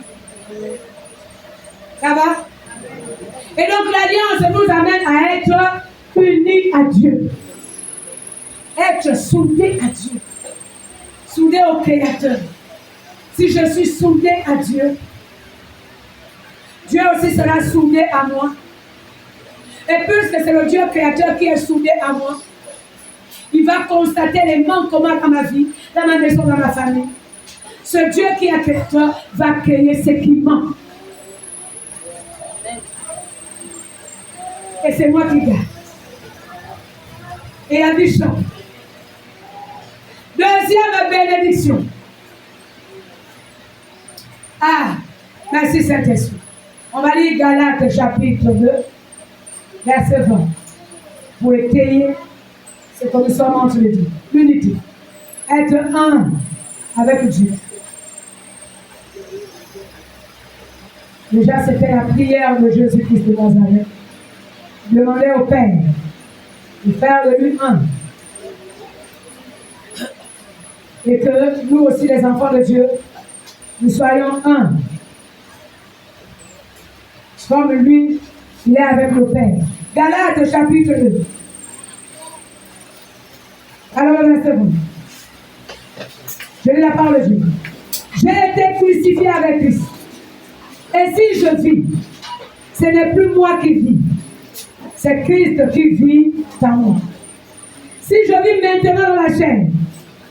Ça va? Et donc l'alliance nous amène à être unis à Dieu. Être soudés à Dieu. Soudés au Créateur. Si je suis soudé à Dieu, Dieu aussi sera soudé à moi. Et puisque c'est le Dieu créateur qui est soudé à moi, il va constater les manquements dans ma vie, dans ma maison, dans ma famille. Ce Dieu qui est créateur va créer ce qui manque. Et c'est moi qui garde. Et la vie change. Deuxième bénédiction. Ah, merci Saint-Esprit. On va lire Galates chapitre 2, verset 20. Pour étayer ce que nous sommes entre les deux. L'unité. Être un avec Dieu. Déjà, c'était la prière de Jésus-Christ de Nazareth. Demander au Père de faire de lui un. Et que nous aussi, les enfants de Dieu, nous soyons un. Comme lui, il est avec le Père. Galates chapitre 2. Alors, verset 1. Je lis la parole de Dieu. J'ai été crucifié avec Christ. Et si je vis, ce n'est plus moi qui vis. C'est Christ qui vit en moi. Si je vis maintenant dans la chair,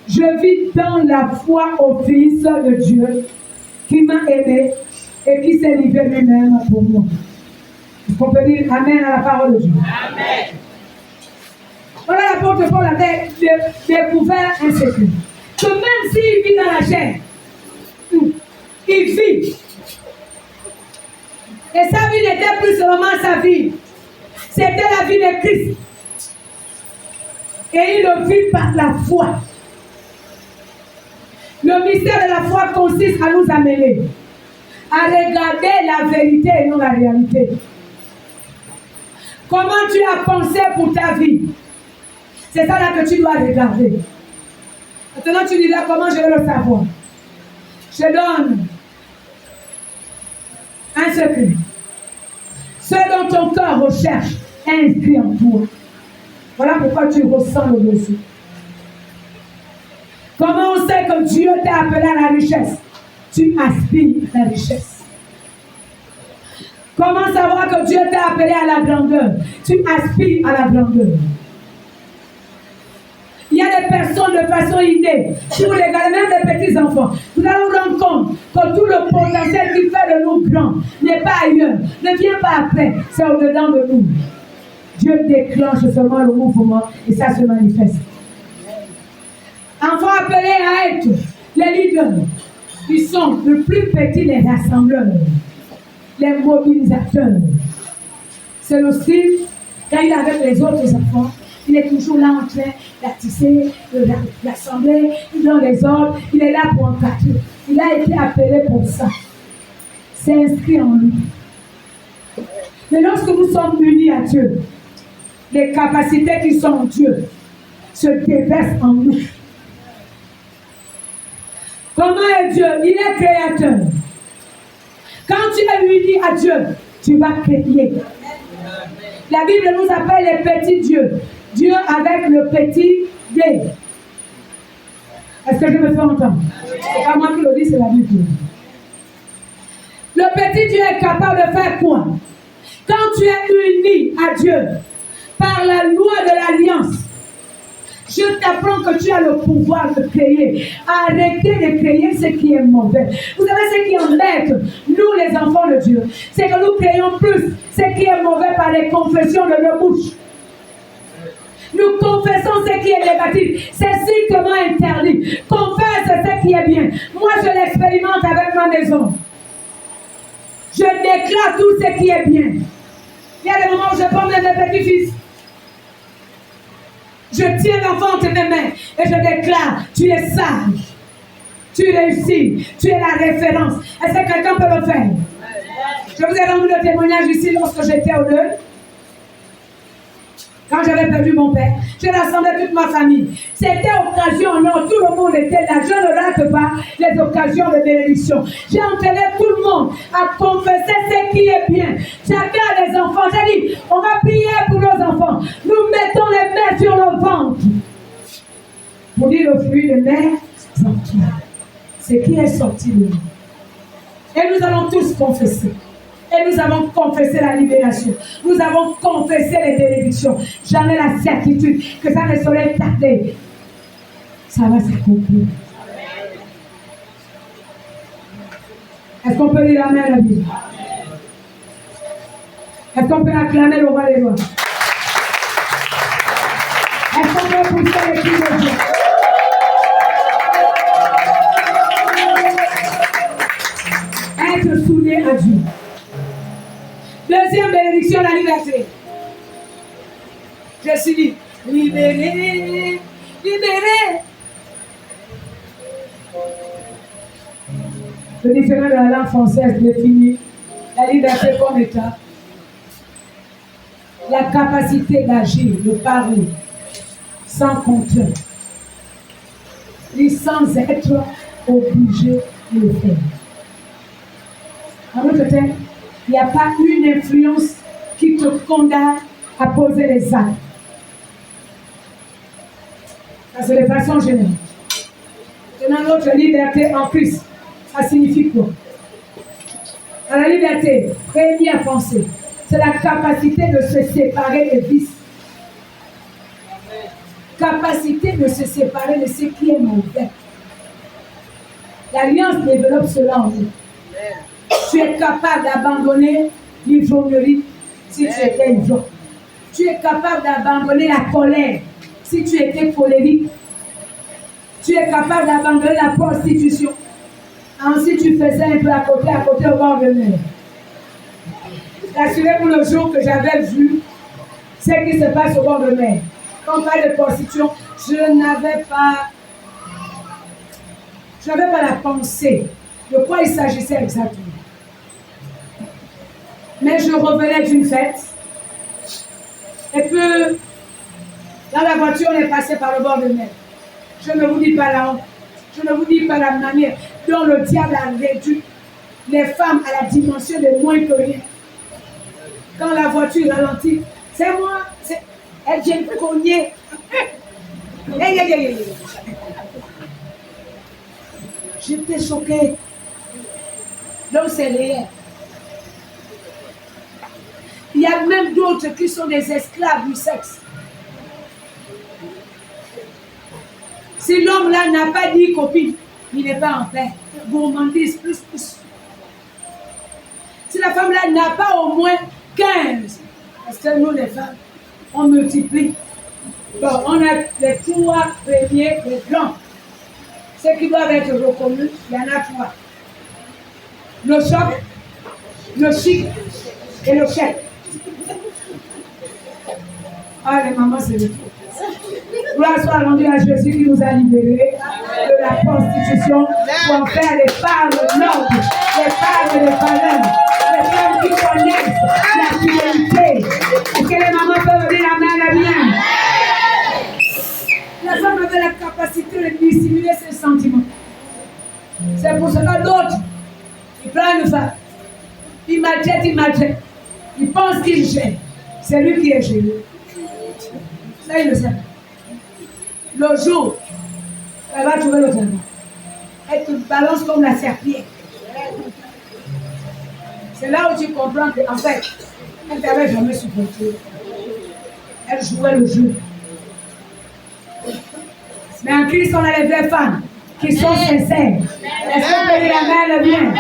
je vis dans la foi au Fils de Dieu qui m'a aimé et qui s'est livré lui-même pour moi. Est-ce qu'on peut dire Amen à la parole de Dieu? Amen. Voilà, l'apôtre Paul avait découvert un secret. Que même s'il vit dans la chair, il vit. Et sa vie n'était plus seulement sa vie. C'était la vie de Christ. Et il le vit par la foi. Le mystère de la foi consiste à nous amener à regarder la vérité et non la réalité. Comment tu as pensé pour ta vie? C'est ça là que tu dois regarder. Maintenant tu diras comment je vais le savoir. Je donne un secret. Ce dont ton cœur recherche est inscrit en toi. Voilà pourquoi tu ressens le besoin. Comment on sait que Dieu t'a appelé à la richesse? Tu aspires à la richesse. Comment savoir que Dieu t'a appelé à la grandeur? Tu aspires à la grandeur. Il y a des personnes de façon innée, si vous regardez même des petits enfants, vous allez vous rendre compte que tout le potentiel qui fait de nous grands n'est pas ailleurs, ne vient pas après, c'est au-dedans de nous. Dieu déclenche seulement le mouvement et ça se manifeste. Enfants appelés à être les leaders, ils sont le plus petit des rassembleurs, les mobilisateurs. C'est le style, quand il est avec les autres enfants, il est toujours là en train d'attiser, de rassembler, il donne les ordres, il est là pour encadrer. Il a été appelé pour ça. C'est inscrit en lui. Mais lorsque nous sommes unis à Dieu, les capacités qui sont en Dieu se déversent en nous. Comment est Dieu? Il est créateur. Quand tu es uni à Dieu, tu vas créer. La Bible nous appelle les petits dieux. Dieu avec le petit D. Est-ce que je me fais entendre? C'est pas moi qui le dis, c'est la Bible. Le petit Dieu est capable de faire quoi? Quand tu es uni à Dieu par la loi de l'alliance, je t'apprends que tu as le pouvoir de créer. Arrêtez de créer ce qui est mauvais. Vous savez ce qui embête, nous les enfants de Dieu, c'est que nous créons plus ce qui est mauvais par les confessions de nos bouches. Nous confessons ce qui est négatif. C'est strictement interdit. Confesse ce qui est bien. Moi, je l'expérimente avec ma maison. Je déclare tout ce qui est bien. Il y a des moments où je prends mes petits-fils. Je tiens l'enfant entre mes mains et je déclare, tu es sage, tu réussis, tu es la référence. Est-ce que quelqu'un peut le faire? Je vous ai rendu le témoignage ici lorsque j'étais au deuil. Quand j'avais perdu mon père, j'ai rassemblé toute ma famille. C'était occasion en or, tout le monde était là. Je ne rate pas les occasions de bénédiction. J'ai entraîné tout le monde à confesser ce qui est bien. Chacun a des enfants. J'ai dit, on va prier pour nos enfants. Nous mettons les mains sur le ventre. Pour dire le fruit de mer, ce qui est sorti de nous. Et nous allons tous confesser. Et nous avons confessé la libération. Nous avons confessé les bénédictions. J'en ai la certitude que ça ne saurait tarder. Ça va s'accomplir. Est-ce qu'on peut dire amen à la Bible? Est-ce qu'on peut acclamer le roi des rois? Est-ce qu'on peut pousser les cris de Dieu? Être soudé à Dieu. Deuxième bénédiction, la liberté. Je suis dit, libéré, libéré. Le différent de la langue française définit la liberté comme état. La capacité d'agir, de parler, sans contrainte, et sans être obligé de le faire. En d'autres termes, il n'y a pas une influence qui te condamne à poser les actes. Ça, c'est de façon générale. Dans notre liberté en Christ, ça signifie quoi? Dans la liberté, première pensée, c'est la capacité de se séparer des vices. Capacité de se séparer de ce qui est mauvais. L'alliance développe cela en nous. Tu es capable d'abandonner l'ivrognerie si tu étais ivrogne. Tu es capable d'abandonner la colère si tu étais colérique. Tu es capable d'abandonner la prostitution. Ensuite, tu faisais un peu à côté au bord de mer. Assurez-vous le jour que j'avais vu ce qui se passe au bord de mer. Quand on parle de prostitution, je n'avais pas la pensée de quoi il s'agissait exactement. Mais je revenais d'une fête. Et puis, dans la voiture, on est passé par le bord de mer. Je ne vous dis pas la honte. Je ne vous dis pas la manière dont le diable a réduit les femmes à la dimension de moins que rien. Quand la voiture ralentit, c'est moi, elle vient me cogner. J'étais choquée. Donc c'est réel. Il y a même d'autres qui sont des esclaves du sexe. Si l'homme là n'a pas dit copine, il n'est pas en paix. Gourmandise, plus. Si la femme là n'a pas au moins 15, parce que nous les femmes, on multiplie. Bon, on a les 3 premiers plans. Ceux qui doivent être reconnus, il y en a 3. Le choc, le chic et le chèque. Ah, les mamans, c'est le tout. Gloire soit rendue à Jésus qui nous a libérés de la prostitution pour en faire les femmes nobles, les femmes de valeur, les femmes qui connaissent la fidélité. Est-ce que les mamans peuvent dire amen à bien? La femme avait la capacité de dissimuler ses sentiments. C'est pour cela d'autres, ils prennent une femme, ils maltraitent, ils pensent qu'ils gèrent. C'est lui qui est géré. Ça, il le sait. Le jour, elle va trouver le travail. Elle te balance comme la serpillère. C'est là où tu comprends qu'en fait, elle ne t'avait jamais supporté. Elle jouait le jeu. Mais en Christ, on a les vraies femmes qui sont sincères. Est-ce qu'on peut dire amen bien?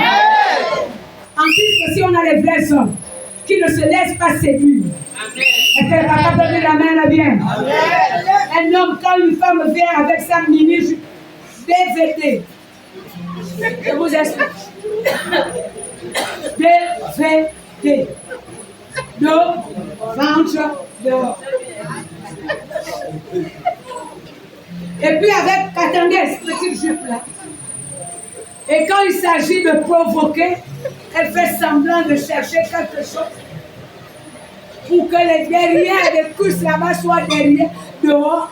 En Christ aussi, on a les vrais hommes qui ne se laissent pas séduire. Est-ce que le papa peut dire amen bien? Un homme, quand une femme vient avec sa mini DVD, je vous explique. DVD. De ventre dehors. Et puis avec, attendez, cette petite jupe là. Et quand il s'agit de provoquer, elle fait semblant de chercher quelque chose pour que les derrière, les cuisses là-bas soient derrière, dehors.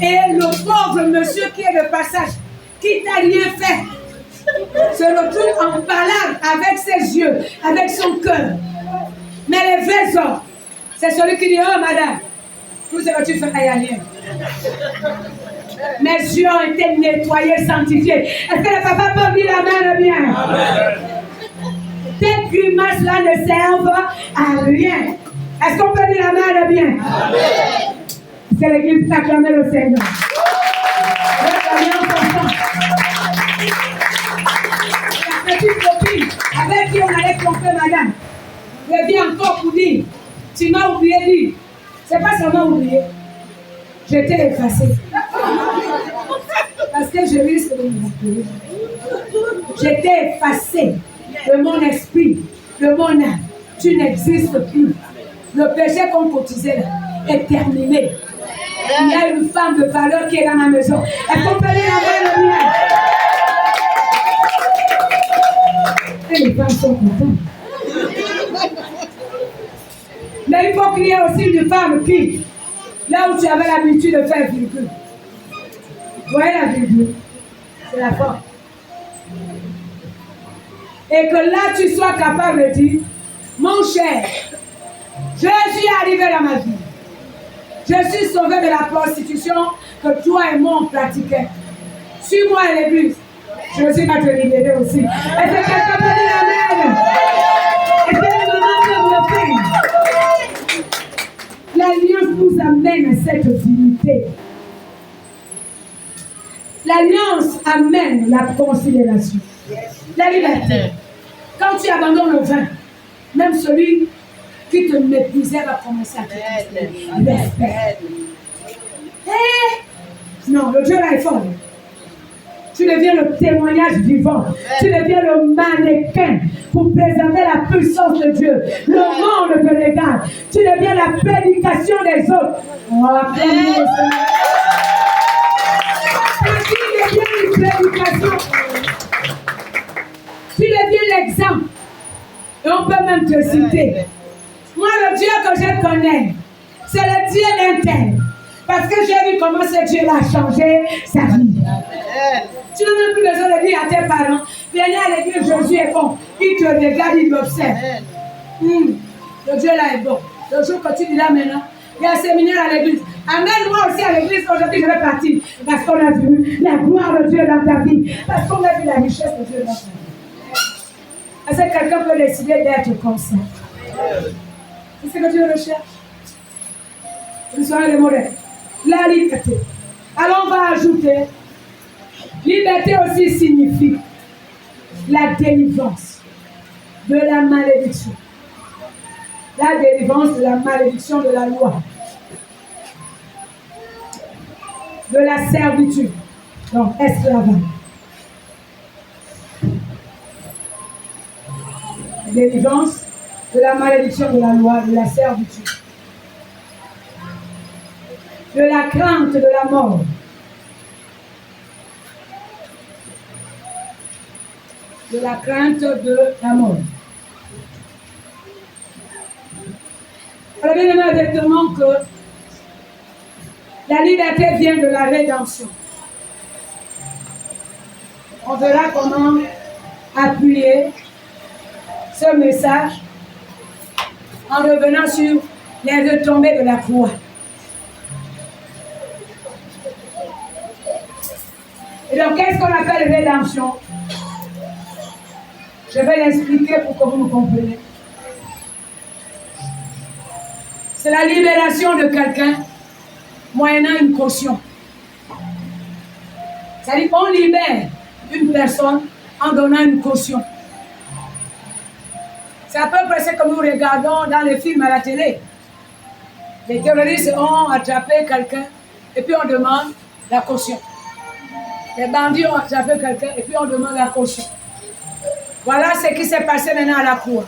Et le pauvre monsieur qui est de passage, qui n'a rien fait, se retrouve en balade avec ses yeux, avec son cœur. Mais les vrais hommes, c'est celui qui dit, oh madame, tout ce que tu fais, il n'y a rien. Mes yeux ont été nettoyés, sanctifiés. Est-ce que le papa peut dire amen bien? Amen. Tes grimaces là ne servent à rien. Est-ce qu'on peut dire amen bien? Amen. C'est l'église qui acclame le Seigneur. La petite copine avec qui on allait tromper madame revient encore pour dire, tu m'as oublié dire. C'est pas seulement oublié. J'étais effacée. Parce que je risque de me rappeler. J'étais effacée de mon esprit, de mon âme. Tu n'existes plus. Le péché qu'on cotisait là est terminé. Il y a une femme de valeur qui est dans ma maison. Est-ce qu'on peut aller la main? Et les femmes sont contentes. Mais il faut qu'il y ait aussi une femme qui, là où tu avais l'habitude de faire virgule. Vous voyez la virgule? C'est la forme. Et que là tu sois capable de dire, mon cher, je suis arrivé dans ma vie. Je suis sauvé de la prostitution que toi et moi on pratiquait. Suis-moi à l'église. Jésus va te libérer aussi. Est-ce que quelqu'un peut dire amen? Est-ce que le moment peut vous le faire? L'alliance nous amène à cette unité. L'alliance amène la considération, la liberté. Quand tu abandonnes le vin, même celui qui te méprisait va commencer à te respect. Non, le Dieu là est fort. Tu deviens le témoignage vivant. Tu deviens le mannequin pour présenter la puissance de Dieu. Le monde te regarde. Tu deviens la prédication des autres. Tu deviens une prédication. Tu deviens l'exemple. Et on peut même te citer. Moi, le Dieu que je connais, c'est le Dieu d'interne. Parce que j'ai vu comment ce Dieu a changé sa vie. Tu n'as même plus besoin de dire à tes parents, venez à l'église, Jésus est bon. Il te regarde, il t'observe. Le Dieu là est bon. Le jour que tu dis là maintenant, Il y a un séminaire à l'église. Amène-moi aussi à l'église. Aujourd'hui, je vais partir. Parce qu'on a vu la gloire de Dieu dans ta vie. Parce qu'on a vu la richesse de Dieu dans ta vie. Est-ce que quelqu'un peut décider d'être comme ça? C'est ce que Dieu recherche. Vous soyez les modèles. La liberté. Alors on va ajouter, liberté aussi signifie la délivrance de la malédiction. La délivrance de la malédiction de la loi. De la servitude. Donc, esclavage. Délivrance de la malédiction de la loi, de la servitude. De la crainte de la mort. De la crainte de la mort. Alors, bien aimé, exactement que la liberté vient de la rédemption. On verra comment appuyer ce message en revenant sur les retombées de la croix. Et donc, qu'est-ce qu'on appelle rédemption? Je vais l'expliquer pour que vous me compreniez. C'est la libération de quelqu'un moyennant une caution. C'est-à-dire qu'on libère une personne en donnant une caution. C'est à peu près ce que nous regardons dans les films à la télé. Les terroristes ont attrapé quelqu'un et puis on demande la caution. Les bandits ont attrapé quelqu'un et puis on demande la caution. Voilà ce qui s'est passé maintenant à la croix.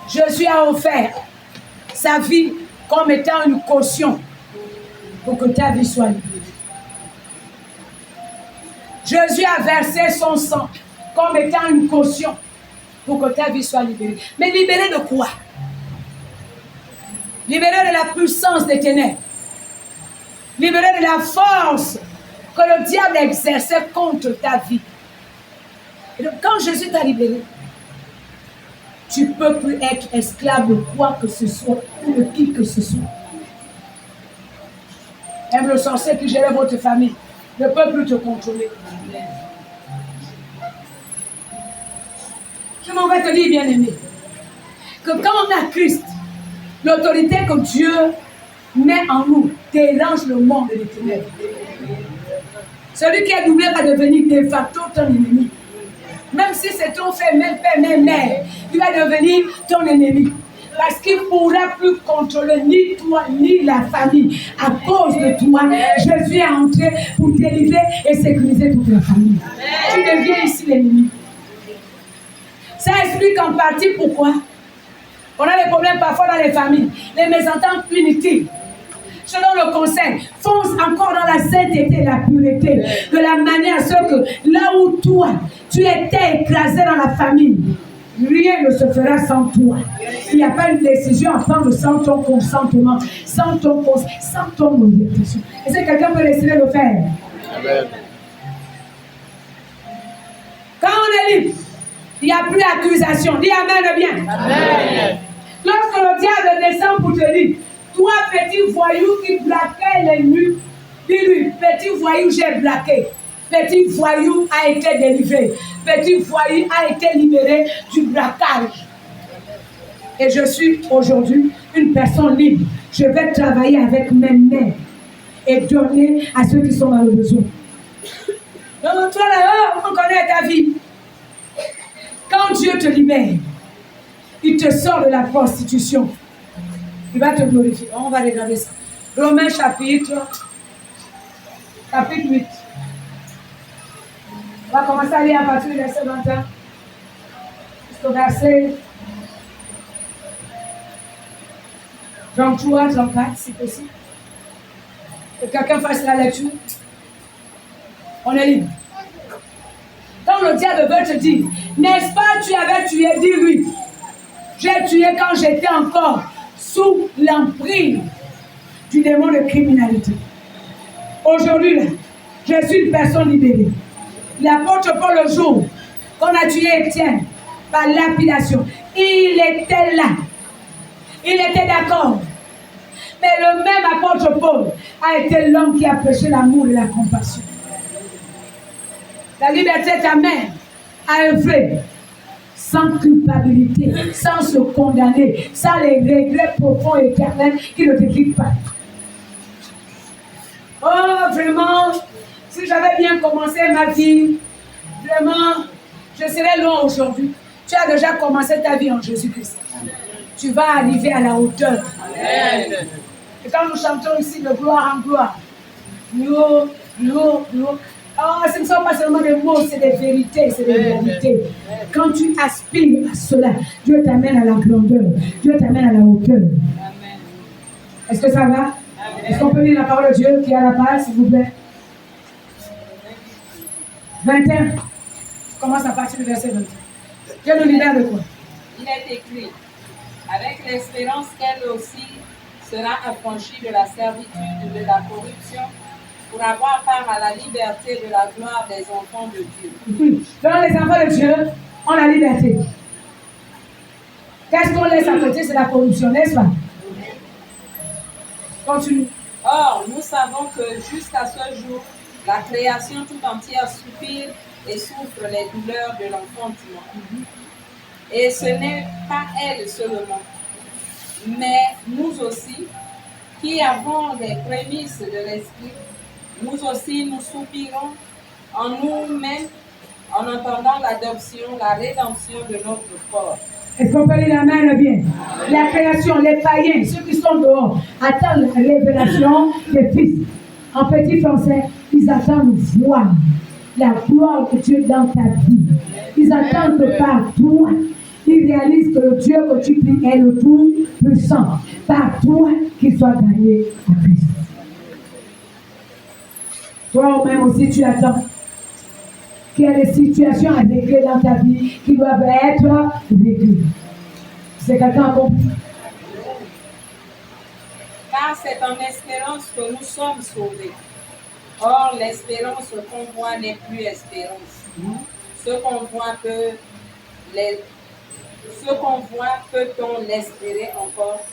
Jésus a offert sa vie comme étant une caution pour que ta vie soit libérée. Jésus a versé son sang comme étant une caution pour que ta vie soit libérée. Mais libérée de quoi? Libérée de la puissance des ténèbres. Libérée de la force que le diable exerçait contre ta vie. Et donc, quand Jésus t'a libéré, tu ne peux plus être esclave de quoi que ce soit ou de qui que ce soit. Même le sorcier qui gérait votre famille ne peut plus te contrôler. Je m'en vais te dire, bien-aimé, que quand on a Christ, l'autorité que Dieu met en nous dérange le monde des ténèbres. Celui qui est doublé va devenir de facto ton ennemi. Même si c'est ton frère, même père, même mère, il va devenir ton ennemi. Parce qu'il ne pourra plus contrôler ni toi, ni la famille. À cause de toi, Jésus est entré pour délivrer et sécuriser toute la famille. Tu deviens ici l'ennemi. Ça explique en partie pourquoi on a des problèmes parfois dans les familles. Les mésententes punitives. Je donne le conseil, fonce encore dans la sainteté et la pureté, de la manière à ce que là où toi, tu étais écrasé dans la famille, rien ne se fera sans toi. Il n'y a pas une décision à prendre sans ton consentement, sans ton orientation. Est-ce que quelqu'un peut décider de le faire? Amen. Quand on est libre, il n'y a plus d'accusation. Dis Amen bien. Amen. Lorsque le diable descend pour te dire, toi, petit voyou qui braquait les nuits, dis-lui, petit voyou, j'ai braqué. Petit voyou a été délivré. Petit voyou a été libéré du braquage. Et je suis aujourd'hui une personne libre. Je vais travailler avec mes mains et donner à ceux qui sont dans le besoin. Donc, toi là, on connaît ta vie. Quand Dieu te libère, il te sort de la prostitution. Il va te glorifier. On va regarder ça. Romains chapitre 8. On va commencer à lire à partir du verset 21 jusqu'au verset 33, 34, si possible. Que quelqu'un fasse la lecture. On est libre. Quand le diable veut te dire, n'est-ce pas, tu avais tué, dis-lui. J'ai tué quand j'étais encore sous l'emprise du démon de criminalité. Aujourd'hui, là, je suis une personne libérée. L'apôtre Paul, le jour qu'on a tué Étienne par lapidation, il était là. Il était d'accord. Mais le même apôtre Paul a été l'homme qui a prêché l'amour et la compassion. La liberté t'amène à œuvrer sans culpabilité, sans se condamner, sans les regrets profonds et éternels qui ne te quittent pas. Oh, vraiment, si j'avais bien commencé ma vie, vraiment, je serais loin aujourd'hui. Tu as déjà commencé ta vie en Jésus-Christ. Tu vas arriver à la hauteur. Amen. Et quand nous chantons ici de gloire en gloire, nous, oh, ce ne sont pas seulement des mots, c'est des vérités, c'est des vérités. Quand tu aspires à cela, Dieu t'amène à la grandeur, Dieu t'amène à la hauteur. Amen. Est-ce que ça va? Est-ce qu'on peut lire la parole de Dieu qui est à la base, s'il vous plaît? 21. Commence à partir du verset 21. Dieu nous libère de quoi? Il est écrit, avec l'espérance qu'elle aussi sera affranchie de la servitude de la corruption pour avoir part à la liberté de la gloire des enfants de Dieu. Donc les enfants de Dieu ont la liberté. Qu'est-ce qu'on laisse à côté? C'est la corruption, n'est-ce pas? Continue. Or, nous savons que jusqu'à ce jour, la création tout entière soupire et souffre les douleurs de l'enfantement. Et ce n'est pas elle seulement, mais nous aussi, qui avons les prémices de l'Esprit, nous aussi nous soupirons en nous-mêmes en entendant l'adoption, la rédemption de notre corps. Est-ce qu'on peut lire la main bien? La création, les païens, ceux qui sont dehors, attendent la révélation des fils. En petit français, ils attendent voir la gloire de Dieu dans ta vie. Ils attendent par toi. Ils réalisent que le Dieu que tu pries est le tout-puissant. Par toi, qu'il soit gagné à Christ. Toi-même aussi, tu attends qu'il y a des situations à régler dans ta vie qui doivent être réglées. C'est quelqu'un a compris? Car c'est en espérance que nous sommes sauvés. Or, l'espérance qu'on voit n'est plus espérance. Ce qu'on voit, peut-on l'espérer encore?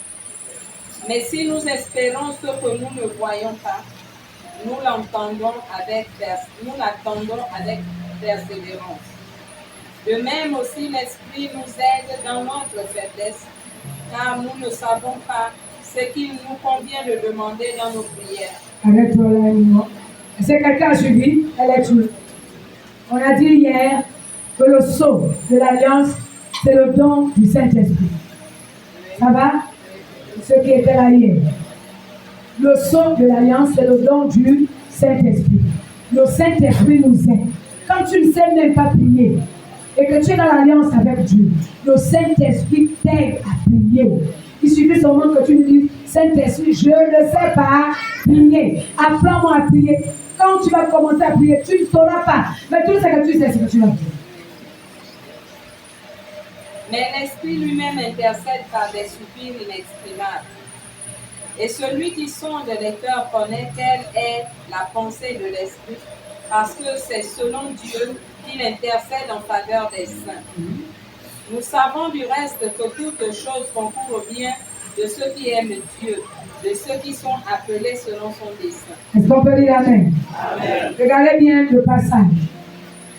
Mais si nous espérons ce que nous ne voyons pas, nous l'attendons avec persévérance. De même aussi, l'Esprit nous aide dans notre faiblesse, car nous ne savons pas ce qu'il nous convient de demander dans nos prières. Arrête-toi là, Nino. Est-ce que quelqu'un a suivi? Elle est tuée. On a dit hier que le sceau de l'alliance, c'est le don du Saint-Esprit. Ça va? Ceux qui étaient là hier. Le sceau de l'alliance, c'est le don du Saint-Esprit. Le Saint-Esprit nous aide. Quand tu ne sais même pas prier et que tu es dans l'alliance avec Dieu, le Saint-Esprit t'aide à prier. Il suffit seulement que tu lui dises, Saint-Esprit, je ne sais pas prier. Apprends-moi à prier. Quand tu vas commencer à prier, tu ne sauras pas. Mais tout ce que tu sais, c'est que tu vas prier. Mais l'Esprit lui-même intercède par des soupirs inexprimables. Et celui qui sonde les cœurs connaît quelle est la pensée de l'Esprit, parce que c'est selon Dieu qu'il intercède en faveur des saints. Nous savons du reste que toutes choses concourent bien de ceux qui aiment Dieu, de ceux qui sont appelés selon son dessein. Est-ce qu'on peut lire Amen? Amen. Regardez bien le passage.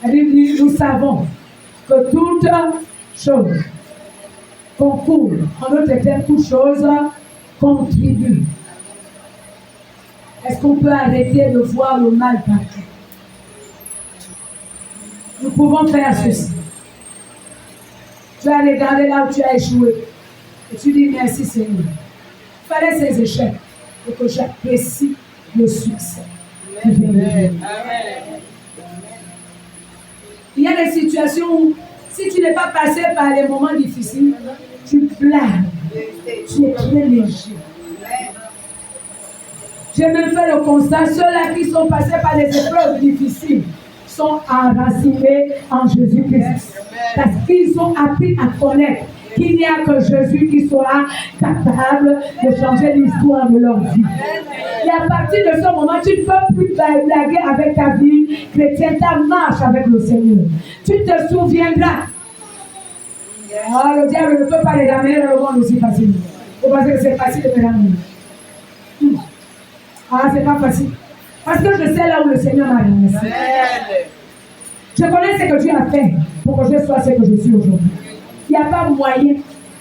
La Bible dit, nous savons que toutes choses concourent, en d'autres termes, toutes choses contribuent. Est-ce qu'on peut arrêter de voir le mal partout? Nous pouvons faire ceci. Tu as regardé là où tu as échoué. Et tu dis merci Seigneur. Il fallait ces échecs pour que j'apprécie le succès. Amen. Il y a des situations où, si tu n'es pas passé par les moments difficiles, tu planes. Tu es très léger. J'ai même fait le constat, ceux-là qui sont passés par des épreuves difficiles sont enracinés en Jésus-Christ. Parce qu'ils ont appris à connaître qu'il n'y a que Jésus qui sera capable de changer l'histoire de leur vie. Et à partir de ce moment, tu ne peux plus blaguer avec ta vie chrétienne, ta marche avec le Seigneur. Tu te souviendras. Oh, le diable ne peut pas les ramener dans le monde aussi facilement. Vous pensez que c'est facile de me ramener? Ah, c'est pas facile. Parce que je sais là où le Seigneur m'a ramené. Je connais ce que Dieu a fait pour que je sois ce que je suis aujourd'hui. Il n'y a pas moyen,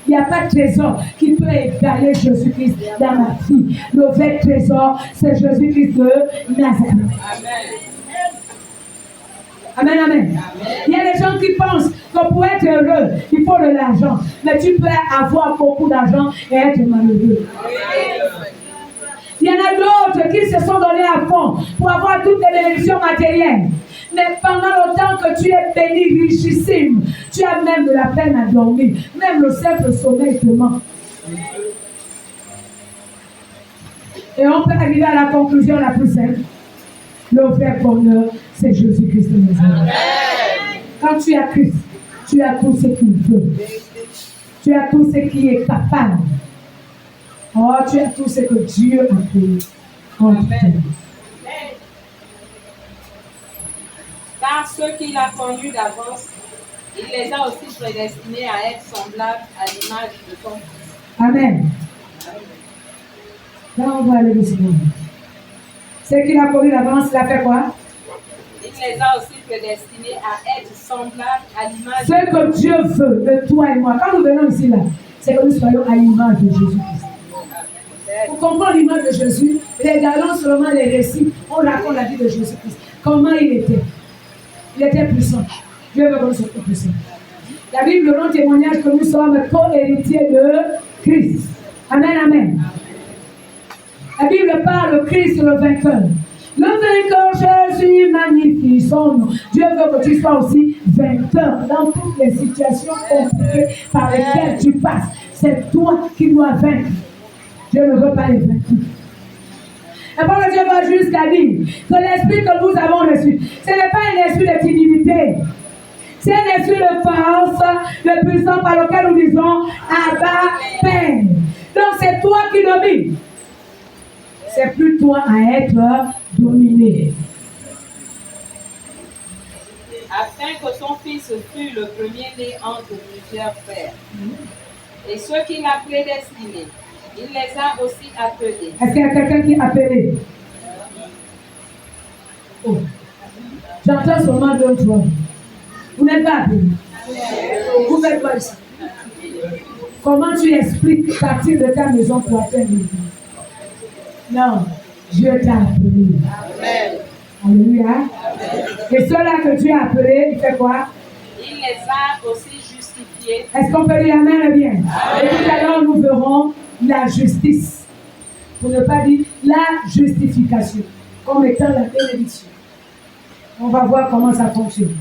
il n'y a pas de trésor qui peut égaler Jésus-Christ dans ma vie. Le vrai trésor, c'est Jésus-Christ de Nazareth. Amen, amen. Il y a des gens qui pensent que pour être heureux, il faut de l'argent. Mais tu peux avoir beaucoup d'argent et être malheureux. Il y en a d'autres qui se sont donnés à fond pour avoir toutes les bénédictions matérielles. Mais pendant le temps que tu es béni, richissime, tu as même de la peine à dormir. Même le simple sommeil te manque. Et on peut arriver à la conclusion la plus simple. Le vrai bonheur, c'est Jésus-Christ de Nazareth. Quand tu as Christ, tu as tout ce qu'il veut. Tu as tout ce qui est capable. Oh, tu as tout ce que Dieu a fait. Amen. Car ceux qu'il a connus d'avance, il les a aussi prédestinés à être semblables à l'image de son Fils. Amen. Là, on va aller doucement. Ceux qu'il a connus d'avance, il a fait quoi? Il les a aussi prédestinés à être semblables à l'image Ce que Dieu veut de toi et moi, quand nous venons ici, là, c'est que nous soyons à l'image de Jésus-Christ. Pour comprendre l'image de Jésus, regardons seulement les récits. On raconte la vie de Jésus-Christ. Comment il était? Il était puissant. Dieu veut que nous soyons puissants. La Bible rend témoignage que nous sommes co-héritiers de Christ. Amen, amen. La Bible parle de Christ le vainqueur. Le vainqueur Jésus magnifie son nom. Dieu veut que tu sois aussi vainqueur dans toutes les situations compliquées par lesquelles tu passes. C'est toi qui dois vaincre. Dieu ne veut pas les vaincus. Et parce que Dieu va jusqu'à dire que l'esprit que nous avons reçu, ce n'est pas un esprit de timidité. C'est un esprit de force, de puissance par lequel nous disons Abba, Père. Donc c'est toi qui domines. C'est plus toi à être dominé. afin que son fils fût le premier-né entre plusieurs frères. Et ceux qu'il a prédestinés, il les a aussi appelés. Est-ce qu'il y a quelqu'un qui est appelé? Oh. J'entends seulement deux ou trois. Vous n'êtes pas appelé. Vous faites quoi ici? Comment tu expliques partir de ta maison pour atteindre l'église? Non, Dieu t'a appelé. Amen. Alléluia. Et ceux-là que Dieu a appelés, il fait quoi? Il les a aussi justifiés. Est-ce qu'on peut dire Amen bien? Et tout à l'heure, nous verrons la justice. Pour ne pas dire la justification, comme étant la bénédiction. On va voir comment ça fonctionne.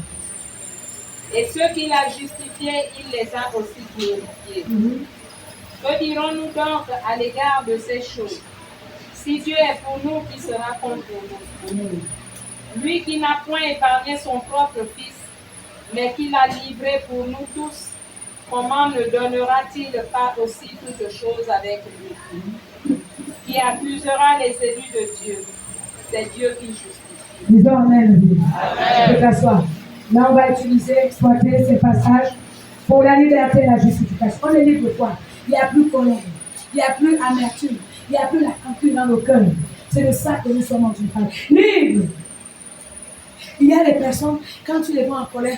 Et ceux qu'il a justifiés, il les a aussi glorifiés. Que dirons-nous donc à l'égard de ces choses? Si Dieu est pour nous, qui sera contre nous? Lui qui n'a point épargné son propre Fils, mais qui l'a livré pour nous tous, comment ne donnera-t-il pas aussi toutes choses avec lui? Qui accusera les élus de Dieu? C'est Dieu qui justifie. Disons Amen. Tu peux t'asseoir. Là, on va exploiter ces passages pour la liberté et la justification. On est libre de quoi? Il n'y a plus colère, il n'y a plus amertume, il n'y a plus la rancune dans le cœur. C'est de ça que nous sommes en train de parler. Libre! Il y a des personnes, quand tu les vois en colère,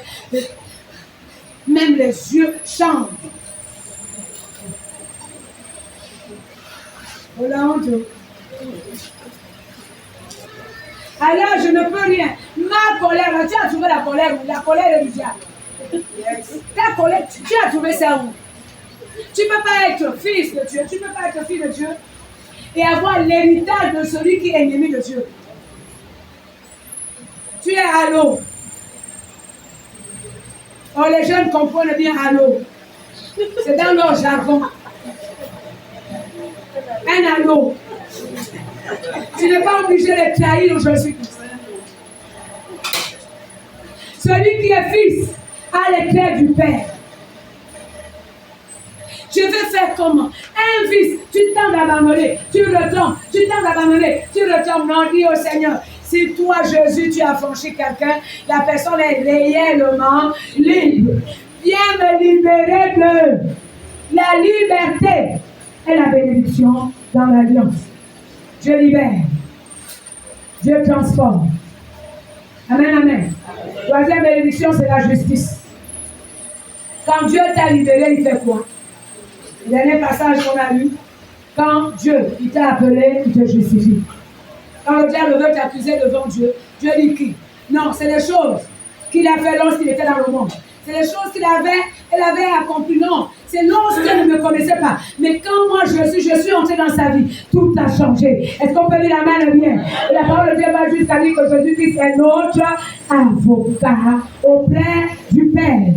même les yeux changent. Oh la honte. Alors je ne peux rien. Ma colère, tu as trouvé la colère où? La colère est du diable. Ta colère, tu as trouvé ça où? Tu ne peux pas être fils de Dieu, tu ne peux pas être fils de Dieu et avoir l'héritage de celui qui est ennemi de Dieu. Tu es à l'eau. Oh, les jeunes comprennent bien à l'eau. C'est dans leur jargon. Un anneau. Tu n'es pas obligé de trahir Jésus-Christ. Celui qui est fils a les clés du Père. Je vais faire comment? Un fils, tu tentes d'abandonner, tu retombes, tu tentes d'abandonner, tu retombes. Non, dis au Seigneur, si toi, Jésus, tu as franchi quelqu'un, la personne est réellement libre. Viens me libérer de la liberté est la bénédiction dans l'alliance. Dieu libère. Dieu transforme. Amen, amen. Troisième bénédiction, c'est la justice. Quand Dieu t'a libéré, il fait quoi? Le dernier passage qu'on a lu, quand Dieu il t'a appelé, il te justifie. Quand le diable veut t'accuser devant Dieu, Dieu dit qui? Non, c'est les choses qu'il a fait lorsqu'il était dans le monde. C'est les choses qu'elle avait accomplies. Non, c'est lorsqu'elle ne me connaissait pas. Mais quand moi je suis entrée dans sa vie, tout a changé. Est-ce qu'on peut dire la main bien? Et la parole de Dieu va jusqu'à dire que Jésus-Christ est notre avocat auprès du Père.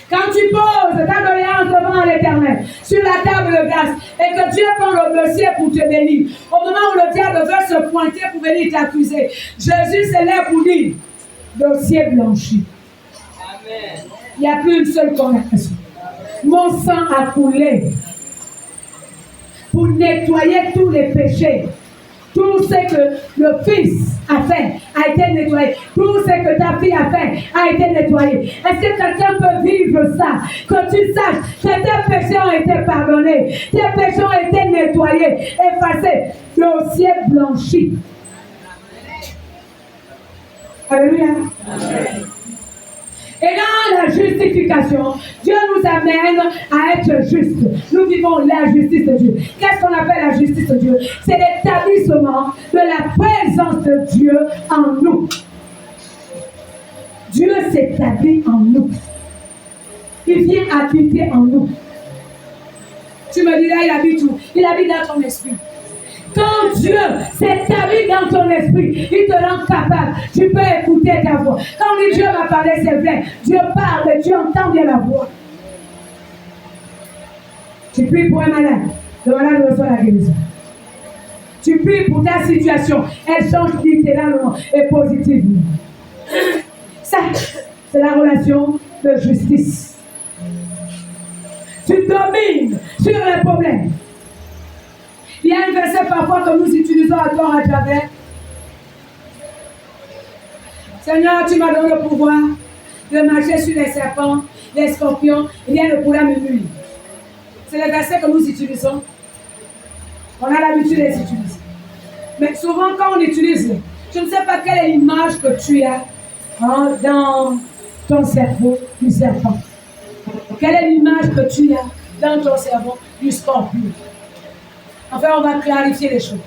Quand tu poses ta doléance devant l'Éternel sur la table de grâce et que Dieu prend le dossier pour te bénir, au moment où le diable veut se pointer pour venir t'accuser, Jésus se lève pour dire dossier blanchi. Amen. Il n'y a plus une seule condamnation. Mon sang a coulé pour nettoyer tous les péchés. Tout ce que le Fils a fait a été nettoyé. Tout ce que ta fille a fait a été nettoyé. Est-ce que quelqu'un peut vivre ça? Que tu saches que tes péchés ont été pardonnés. Tes péchés ont été nettoyés, effacés. Dossier blanchi. Alléluia. Amen. Et dans la justification, Dieu nous amène à être justes. Nous vivons la justice de Dieu. Qu'est-ce qu'on appelle la justice de Dieu? C'est l'établissement de la présence de Dieu en nous. Dieu s'établit en nous. Il vient habiter en nous. Tu me diras, il habite où? Il habite dans ton esprit. Quand Dieu s'établit dans ton esprit, il te rend capable. Tu peux écouter ta voix. Quand on dit Dieu m'a parlé, c'est vrai. Dieu parle, mais tu entends bien la voix. Tu pries pour un malade, le malade reçoit la guérison. Tu pries pour ta situation, elle change littéralement et positivement. Ça, c'est la relation de justice. Tu domines sur les problèmes. Il y a un verset parfois que nous utilisons à tort à travers. Seigneur, tu m'as donné le pouvoir de marcher sur les serpents, les scorpions, rien ne pourra me nuire. C'est les versets que nous utilisons. On a l'habitude de les utiliser. Mais souvent, quand on utilise, je ne sais pas quelle est l'image que tu as dans ton cerveau du serpent. Quelle est l'image que tu as dans ton cerveau du scorpion? Enfin, on va clarifier les choses.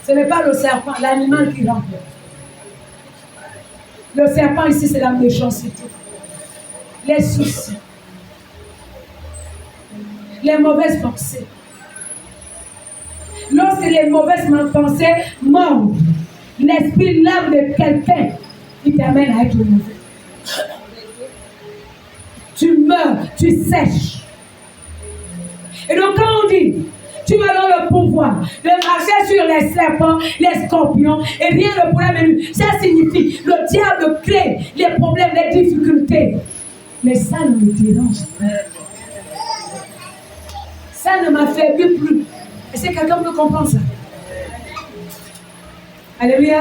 Ce n'est pas le serpent, l'animal qui rentre. Le serpent ici, c'est la méchanceté, les soucis, les mauvaises pensées. Lorsque les mauvaises pensées mordent l'esprit, l'âme de quelqu'un, il t'amène à être mauvais. Tu meurs, tu sèches. Et donc quand on dit, tu me donnes le pouvoir de marcher sur les serpents, les scorpions, et rien ne pourra me nuire. Ça signifie, le diable crée les problèmes, les difficultés. Mais ça ne me dérange pas. Ça ne m'affaiblit plus. Est-ce que quelqu'un peut comprendre ça? Alléluia.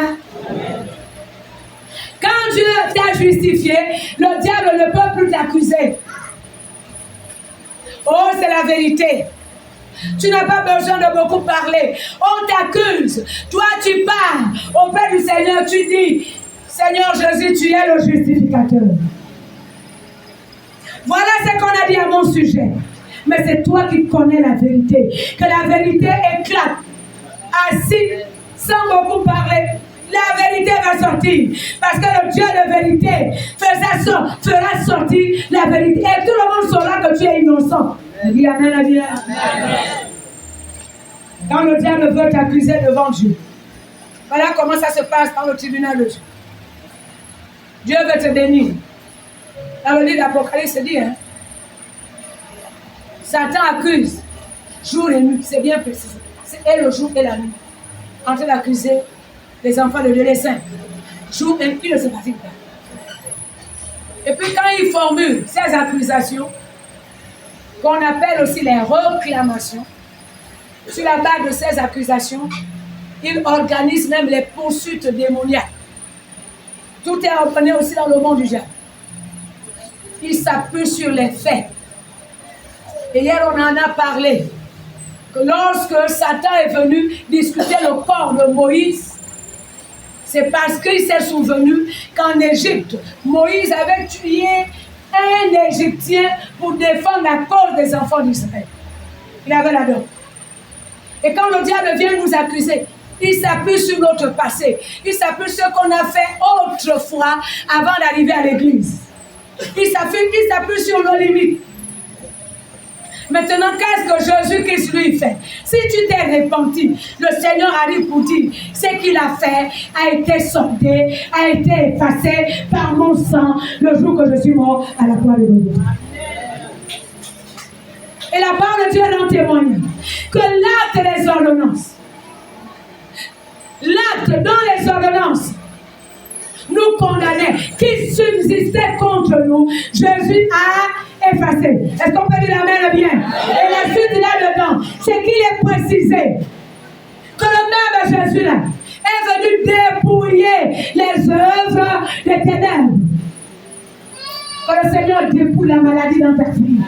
Quand Dieu t'a justifié, le diable ne peut plus t'accuser. Oh, c'est la vérité. Tu n'as pas besoin de beaucoup parler. On t'accuse. Toi, tu parles auprès du Seigneur. Tu dis, Seigneur Jésus, tu es le justificateur. Voilà ce qu'on a dit à mon sujet. Mais c'est toi qui connais la vérité. Que la vérité éclate. Assis, sans beaucoup parler, la vérité va sortir. Parce que le Dieu de vérité fera sortir la vérité. Et tout le monde saura que tu es innocent. Dis amen, amen. Quand le diable veut t'accuser devant Dieu, voilà comment ça se passe dans le tribunal de Dieu. Dieu veut te bénir. Dans le livre d'Apocalypse, c'est dit, Satan accuse jour et nuit, c'est bien précisé. C'est le jour et la nuit. En train d'accuser les enfants de Dieu, les saints. Jour et nuit, il ne se fatigue pas. Et puis quand il formule ces accusations, qu'on appelle aussi les réclamations, sur la base de ces accusations, il organise même les poursuites démoniaques. Tout est ordonné aussi dans le monde du diable. Il s'appuie sur les faits. Et hier, on en a parlé. Que lorsque Satan est venu discuter le corps de Moïse, c'est parce qu'il s'est souvenu qu'en Égypte, Moïse avait tué un Égyptien pour défendre la cause des enfants d'Israël. Il avait la donne. Et quand le diable vient nous accuser, il s'appuie sur notre passé. Il s'appuie sur ce qu'on a fait autrefois avant d'arriver à l'église. Il s'appuie sur nos limites. Maintenant, qu'est-ce que Jésus-Christ lui fait? Si tu t'es repenti, le Seigneur arrive pour dire, ce qu'il a fait a été soldé, a été effacé par mon sang le jour que je suis mort à la croix de Dieu. Et la parole de Dieu en témoigne que l'acte des ordonnances, l'acte dans les ordonnances, nous condamnait, qui subsistait contre nous, Jésus a effacé. Est-ce qu'on peut dire amen bien? Et la suite là-dedans, c'est qu'il est précisé que le même Jésus-là est venu dépouiller les œuvres des ténèbres. Que le Seigneur dépouille la maladie dans ta vie.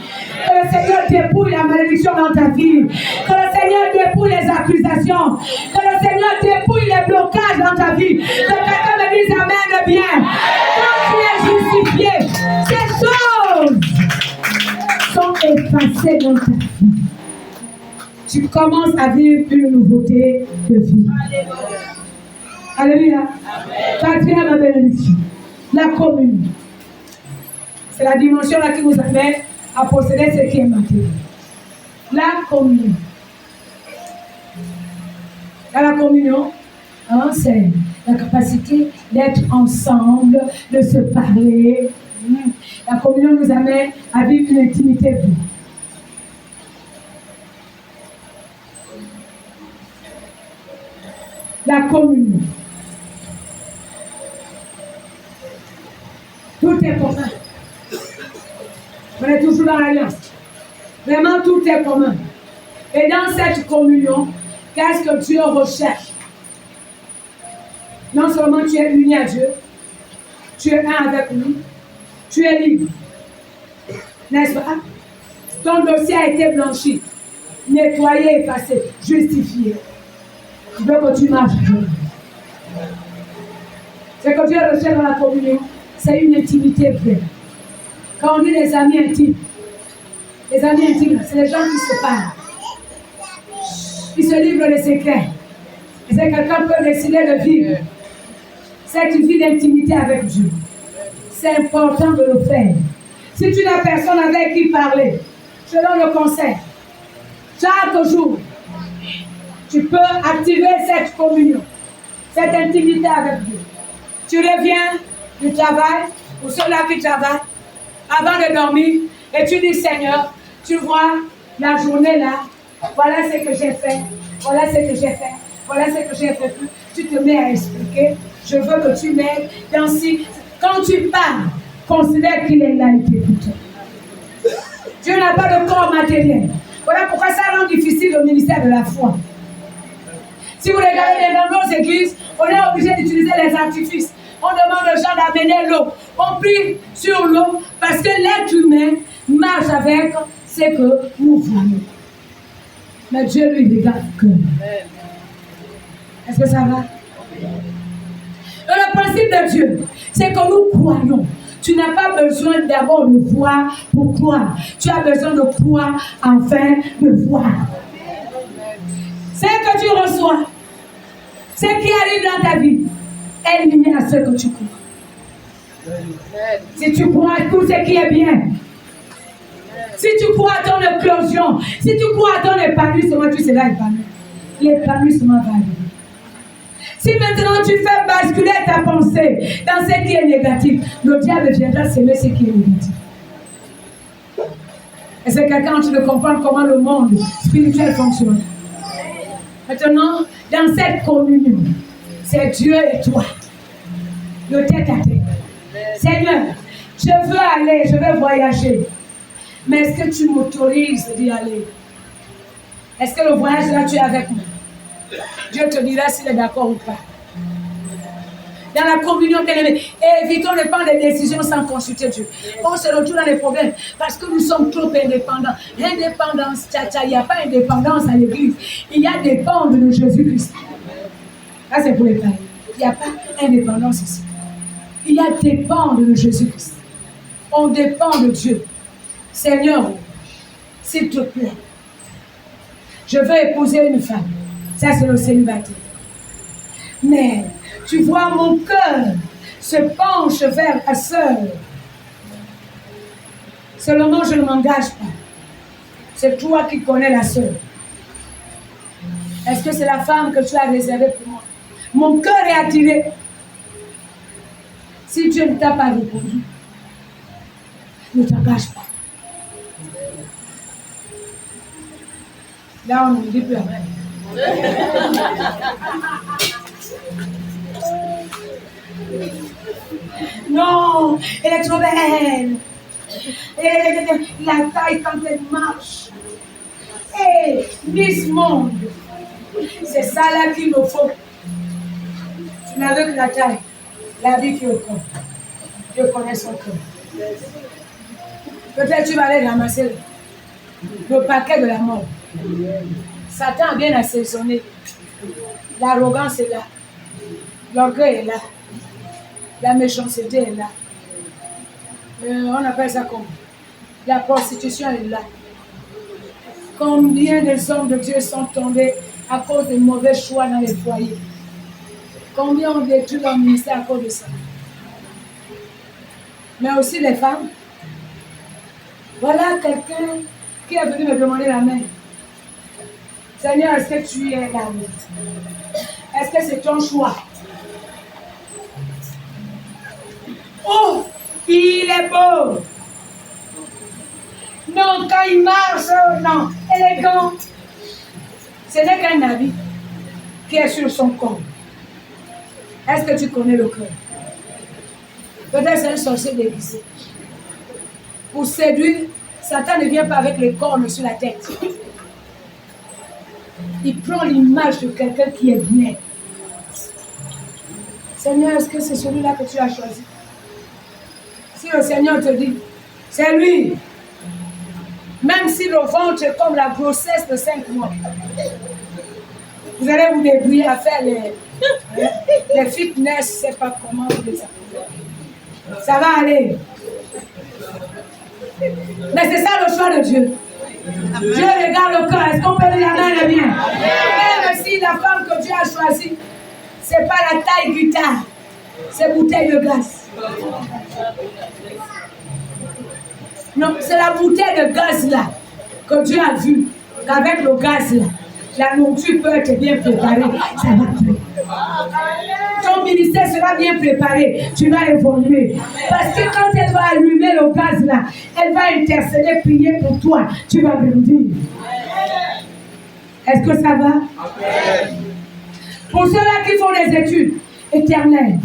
Que le Seigneur dépouille la malédiction dans ta vie. Que le Seigneur dépouille les accusations. Que le Seigneur dépouille les blocages dans ta vie. Que quelqu'un me dise amen bien. Quand tu es justifié, ces choses sont effacées dans ta vie. Tu commences à vivre une nouveauté de vie. Alléluia. Quatrième bénédiction, la communion. C'est la dimension là qui nous amène à posséder ce qui est matériel. La communion. La communion, hein, c'est la capacité d'être ensemble, de se parler. La communion nous amène à vivre une intimité vraie. La communion. Tout est commun. On est toujours dans l'alliance. Vraiment, tout est commun. Et dans cette communion, qu'est-ce que Dieu recherche? Non seulement tu es uni à Dieu, tu es un avec lui, tu es libre. N'est-ce pas? Ton dossier a été blanchi, nettoyé, effacé, justifié. Je veux que tu marches. Ce que Dieu recherche dans la communion, c'est une intimité vraie. Quand on dit les amis intimes, c'est les gens qui se parlent. Ils se livrent les secrets. Et c'est quelqu'un peut décider de vivre cette vie d'intimité avec Dieu. C'est important de le faire. Si tu n'as personne avec qui parler, je donne le conseil. Chaque jour, tu peux activer cette communion, cette intimité avec Dieu. Tu reviens du travail, ou ceux-là qui travaillent, avant de dormir, et tu dis, Seigneur, tu vois la journée là, voilà ce que j'ai fait, voilà ce que j'ai fait, voilà ce que j'ai fait. Tu te mets à expliquer, je veux que tu m'aides dans si. Quand tu parles, considère qu'il est là et qu'il écoute. Dieu n'a pas de corps matériel. Voilà pourquoi ça rend difficile le ministère de la foi. Si vous regardez dans nos églises, on est obligé d'utiliser les artifices. On demande aux gens d'amener l'eau. On prie sur l'eau parce que l'être humain marche avec ce que nous voyons. Mais Dieu lui regarde que. Est-ce que ça va? Le principe de Dieu, c'est que nous croyons. Tu n'as pas besoin d'abord de voir pour croire. Tu as besoin de croire afin de voir. Ce que tu reçois, ce qui arrive dans ta vie, est lié à ce que tu crois. Si tu crois à tout ce qui est bien, si tu crois à ton éclosion, si tu crois à ton épanouissement, tu seras épanoui. L'épanouissement va arriver. Si maintenant tu fais basculer ta pensée dans ce qui est négatif, le diable viendra s'aimer ce qui est négatif. Et c'est quelqu'un qui ne comprend comment le monde spirituel fonctionne. Maintenant, dans cette communion, c'est Dieu et toi. Le tête à tête. Seigneur, je veux aller, je veux voyager. Mais est-ce que tu m'autorises d'y aller? Est-ce que le voyage là, tu es avec moi? Dieu te dira s'il est d'accord ou pas. dans la communion bien-aimée. Évitons de prendre des décisions sans consulter Dieu. On se retrouve dans des problèmes parce que nous sommes trop indépendants. Indépendance, il n'y a pas indépendance à l'église. Il y a dépendre de Jésus-Christ. Ça, c'est pour les païens. Il n'y a pas indépendance ici. Il y a dépendre de Jésus-Christ. On dépend de Dieu. Seigneur, s'il te plaît, je veux épouser une femme. Ça, c'est le célibataire. Mais, tu vois, mon cœur se penche vers la sœur. Seulement, je ne m'engage pas. C'est toi qui connais la sœur. Est-ce que c'est la femme que tu as réservée pour moi? Mon cœur est attiré. Si Dieu ne t'a pas répondu, ne t'engage pas. Là, on ne dit plus rien. Non, elle est trop belle. Et la taille quand elle marche. Et Miss Monde. C'est ça là qu'il nous faut. Tu n'as que la taille, la vie qui est au corps. Dieu connaît son cœur. Peut-être tu vas aller ramasser le paquet de la mort. Satan a bien assaisonné. L'arrogance est là. L'orgueil est là. La méchanceté est là. On appelle ça comment? La prostitution est là. Combien des hommes de Dieu sont tombés à cause de mauvais choix dans les foyers? Combien ont détruit leur ministère à cause de ça? Mais aussi les femmes. Voilà quelqu'un qui est venu me demander la main. Seigneur, est-ce que tu es là? Est-ce que c'est ton choix? Oh, il est beau. Non, quand il marche, non, élégant. Ce n'est qu'un habit qui est sur son corps. Est-ce que tu connais le cœur? Peut-être c'est un sorcier déguisé. Pour séduire, Satan ne vient pas avec les cornes sur la tête. Il prend l'image de quelqu'un qui est bien. Seigneur, est-ce que c'est celui-là que tu as choisi? Si le Seigneur te dit, c'est lui. Même si le ventre est comme la grossesse de 5 mois, vous allez vous débrouiller à faire les fitness, je ne sais pas comment vous les appelez. Ça va aller. Mais c'est ça le choix de Dieu. Dieu regarde le cœur. Est-ce qu'on peut dire amen et bien? Même si la femme que Dieu a choisie, ce n'est pas la taille guitare, c'est bouteille de gaz. Non, c'est la bouteille de gaz là que Dieu a vu. Qu'avec le gaz là, la nourriture peut être bien préparée. Ça va plus. Ton ministère sera bien préparé. Tu vas évoluer. Parce que quand elle va allumer le gaz là, elle va intercéder, prier pour toi. Tu vas grandir. Est-ce que ça va? Pour ceux-là qui font des études éternelles,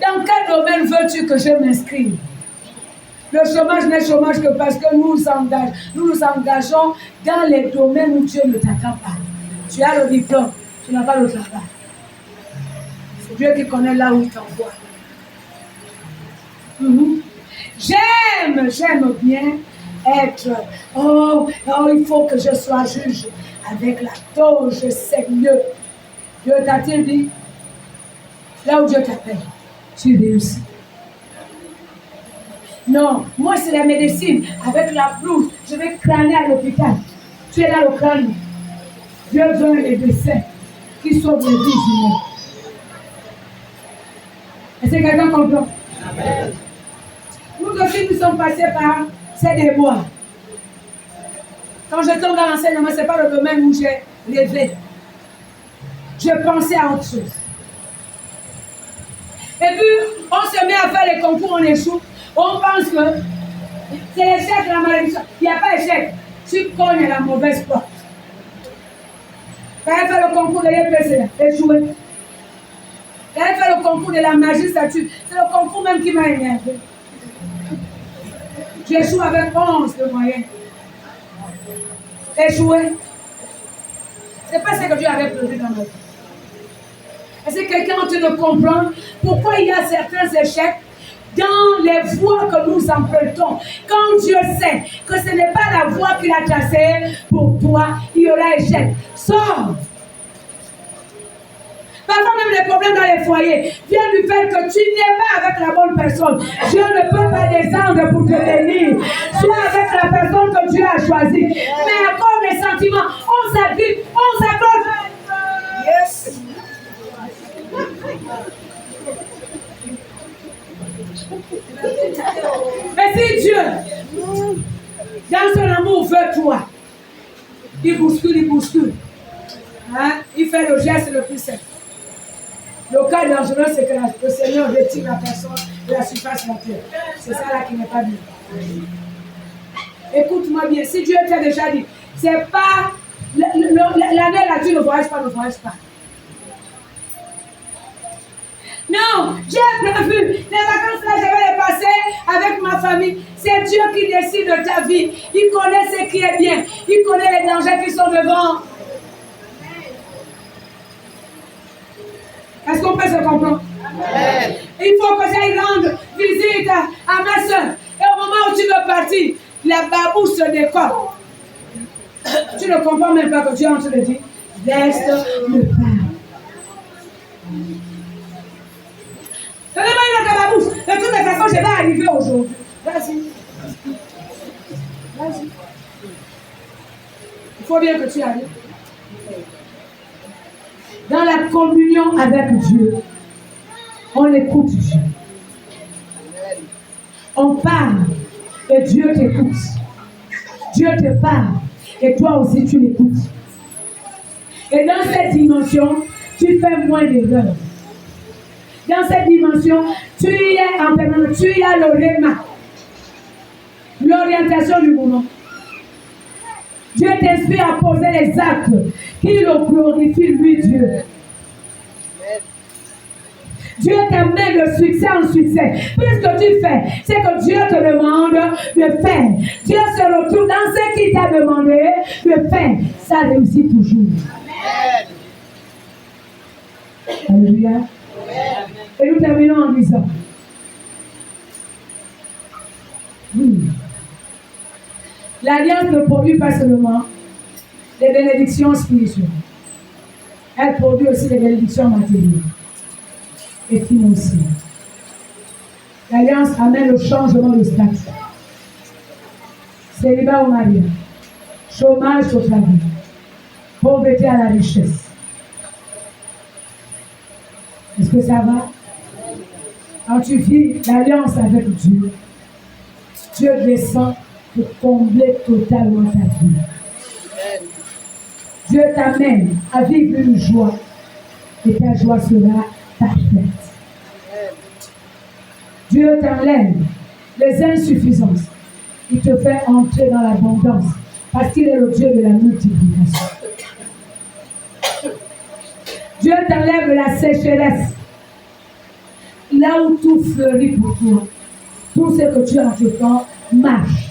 dans quel domaine veux-tu que je m'inscrive? Le chômage n'est chômage que parce que nous nous engageons dans les domaines où Dieu ne t'attend pas. Tu as le diplôme, tu n'as pas le travail. C'est Dieu qui connaît là où il t'envoie. J'aime bien être. Oh, il faut que je sois juge avec la toge, je sais mieux. Dieu t'a-t-il dit? Là où Dieu t'appelle, tu réussis. Non, moi c'est la médecine. Avec la blouse, je vais crâner à l'hôpital. Tu es là le crâne. Dieu veut les décès qui sauvent les vies humaines. Est-ce que quelqu'un comprend? Amen. Nous aussi, nous sommes passés par ces déboires. Quand je tombe dans l'enseignement, ce n'est pas le domaine où j'ai rêvé. Je pensais à autre chose. Et puis, on se met à faire les concours, on échoue. On pense que c'est l'échec, la malédiction. Il n'y a pas d'échec. Tu cognes la mauvaise porte. Quand elle fait le concours de l'EPC, échoué. Quand elle fait le concours de la magistrature, c'est le concours même qui m'a énervé. J'échoue avec 11 de moyenne. Échoué. Ce n'est pas ce que Dieu avait prévu dans ma vie. Est-ce que quelqu'un tu ne comprends pourquoi il y a certains échecs dans les voies que nous empruntons? Quand Dieu sait que ce n'est pas la voie qu'il a tracée pour toi, il y aura échec. Sors. Parfois même les problèmes dans les foyers viennent du fait que tu n'es pas avec la bonne personne. Dieu ne peut pas descendre pour te bénir. Sois avec la personne que Dieu a choisie. Mais encore les sentiments, on s'agrippe, on s'accroche. Yes. Mais si Dieu, dans son amour, veut toi, il bouscule. Hein? Il fait le geste le plus simple. Le cas dangereux, c'est que le Seigneur retire la personne de la surface de la terre. C'est ça là qui n'est pas bien. Écoute-moi bien, si Dieu t'a déjà dit, c'est pas l'année là, tu ne voyages pas. Non, j'ai prévu, les vacances là, je vais les passer avec ma famille. C'est Dieu qui décide de ta vie. Il connaît ce qui est bien. Il connaît les dangers qui sont devant. Est-ce qu'on peut se comprendre? Amen. Il faut que j'aille rendre visite à ma soeur. Et au moment où tu veux partir, la babouche se décolle. Tu ne comprends même pas que tu es en train de dire, laisse le pas. Donnez-moi une autre babouche. De toute façon, je vais arriver aujourd'hui. Vas-y. Il faut bien que tu arrives. Dans la communion avec Dieu, on écoute Dieu. On parle et Dieu t'écoute. Dieu te parle et toi aussi tu l'écoutes. Et dans cette dimension, tu fais moins d'erreurs. Dans cette dimension, tu y es en permanence, tu y as le réma, l'orientation du moment. Dieu t'inspire à poser les actes qui le glorifient, lui, Dieu. Dieu t'amène de succès en succès. Puis ce que tu fais, c'est que Dieu te demande de faire. Dieu se retrouve dans ce qu'il t'a demandé de faire. Ça réussit toujours. Amen. Alléluia. Amen. Et nous terminons en disant, oui, l'alliance ne produit pas seulement des bénédictions spirituelles. Elle produit aussi des bénédictions matérielles et financières. L'alliance amène le changement de statut. Célibat au mariage, chômage au travail, pauvreté à la richesse. Est-ce que ça va? Quand tu vis l'alliance avec Dieu, Dieu descend pour combler totalement ta vie. Dieu t'amène à vivre une joie et ta joie sera parfaite. Dieu t'enlève les insuffisances. Il te fait entrer dans l'abondance parce qu'il est le Dieu de la multiplication. Dieu t'enlève la sécheresse. Là où tout fleurit pour toi, tout ce que tu entreprends marche.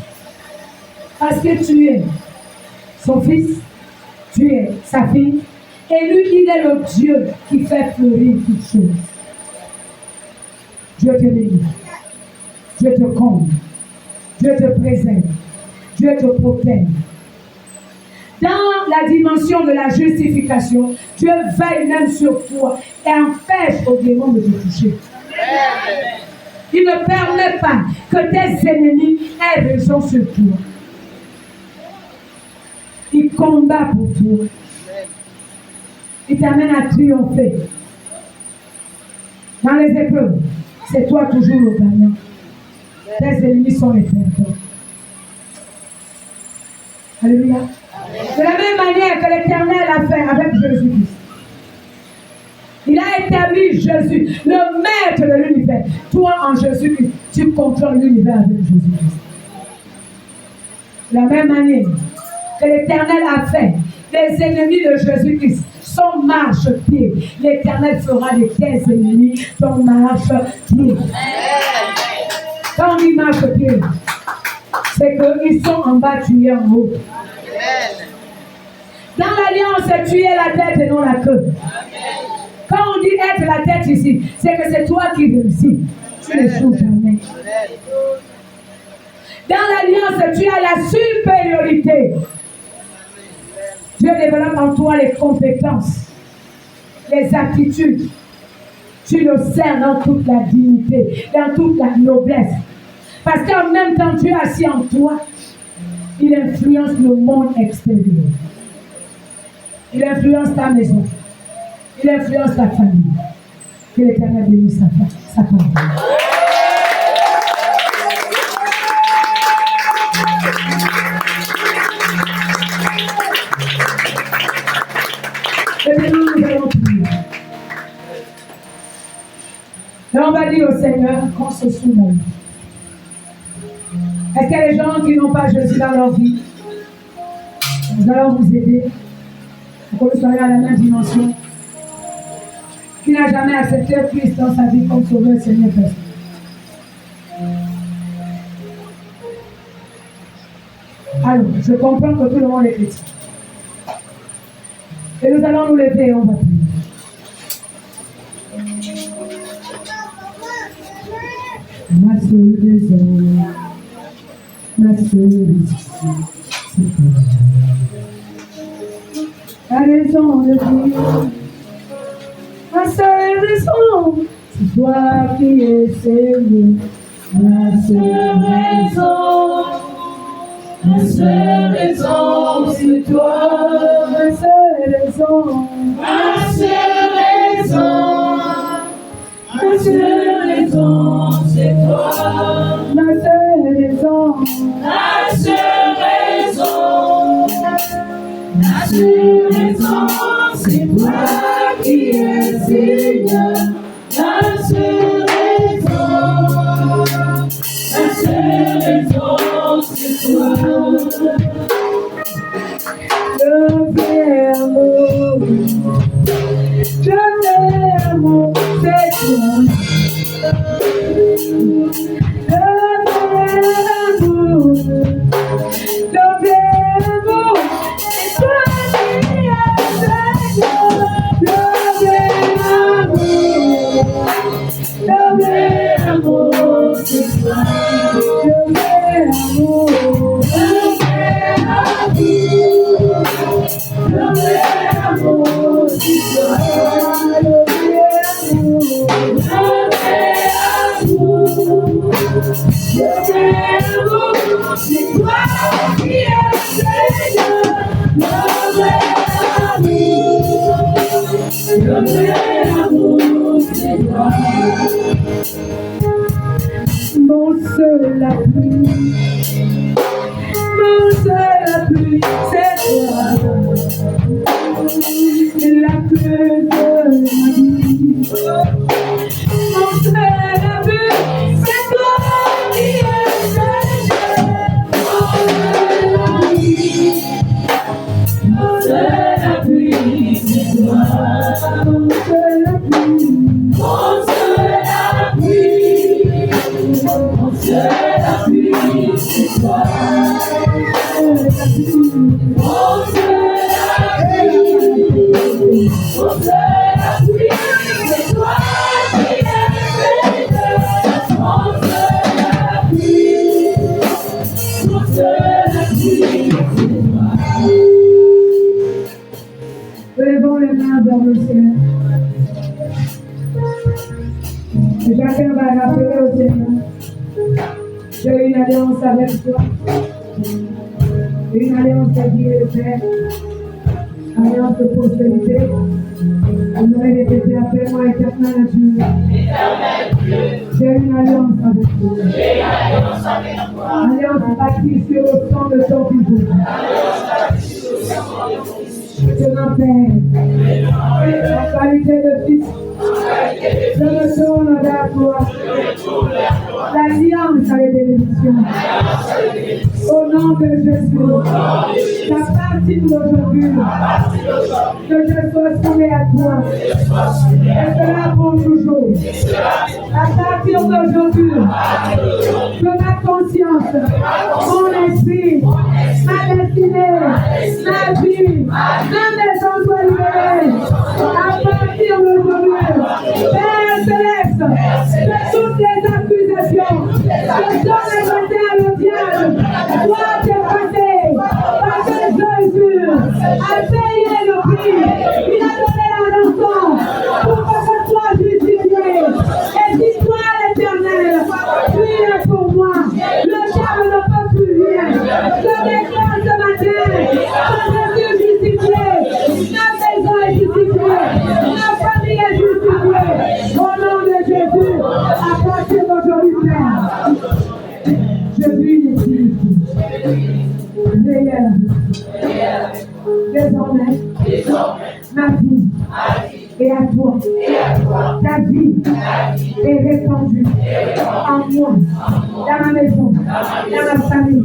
Parce que tu es son fils, tu es sa fille, et lui, il est le Dieu qui fait fleurir toutes choses. Dieu te bénit, Dieu te comble, Dieu te préserve, Dieu te protège. Dans la dimension de la justification, Dieu veille même sur toi et empêche au démon de te toucher. Amen. Il ne permet pas que tes ennemis aient raison sur toi. Il combat pour toi. Il t'amène à triompher. Dans les épreuves, c'est toi toujours le gagnant. Tes ennemis sont les perdants. Alléluia. De la même manière que l'Éternel a fait avec Jésus-Christ. Il a établi Jésus, le maître de l'univers. Toi, en Jésus-Christ, tu contrôles l'univers avec Jésus-Christ. De la même manière que l'Éternel a fait, les ennemis de Jésus-Christ sont marche-pied. L'Éternel fera de tes ennemis ton marche-pied. Quand on dit marche-pied, c'est qu'ils sont en bas, tu es en haut. Dans l'alliance, tu es la tête et non la queue. Quand on dit mettre la tête ici, c'est que c'est toi qui réussis. Tu n'échoues jamais. Dans l'alliance, tu as la supériorité. Dieu développe en toi les compétences, les aptitudes. Tu le sers dans toute la dignité, dans toute la noblesse. Parce qu'en même temps, Dieu assis en toi, il influence le monde extérieur. Il influence ta maison. Il influence ta famille. Que l'Éternel bénisse sa parole. Et maintenant, nous allons prier. Et on va dire au Seigneur qu'on se soumette. Est-ce qu'il y a des gens qui n'ont pas Jésus dans leur vie? Nous allons vous aider pour que vous soyez à la même dimension. Qui n'a jamais accepté Christ dans sa vie comme sauveur, Seigneur personnel. Alors, je comprends que tout le monde est chrétien. Et nous allons nous lever et on va prier. Ma seule raison, ma seule raison, c'est toi. La raison de vivre, ma seule raison, c'est toi qui es Seigneur. Ma seule raison, ma seule raison, c'est toi. Ma seule raison, ma seule raison, ma seule raison, c'est toi. Ma seule raison, ma seule raison, ma seule raison, c'est toi qui es Seigneur. Ma seule raison, c'est toi. Le vrai amour, c'est toi. Mon seul appui, c'est toi. C'est la pluie de ma vie. Mon seul appui, c'est toi qui es Seigneur. Mon seul appui, c'est toi. Mon seul appui, mon seul appui, mon seul appui, c'est toi. Mon seul appui, mon seul appui, c'est toi qui es Seigneur. Mon seul appui, mon seul appui, c'est toi. Levons les mains vers le ciel. Et chacun va rappeler au Seigneur, j'ai une alliance avec toi. Une alliance de vie et de paix. Alliance de prospérité. Vous allez répéter après moi, éternel Dieu. J'ai une alliance avec toi. Alliance bâtie sur le sang de ton Fils. Je m'appelle en qualité de fils. Je me tourne vers toi. L'alliance à la bénédiction. Au nom de Jésus. À partir d'aujourd'hui, que je sois soumis à toi. Et cela pour toujours. À partir d'aujourd'hui, que ma conscience, mon esprit, ma destinée, ma vie, ma maison soit libérée. À partir d'aujourd'hui, Désormais, ma vie est à toi. Ta vie est répandue en moi, dans ma maison, dans ma famille.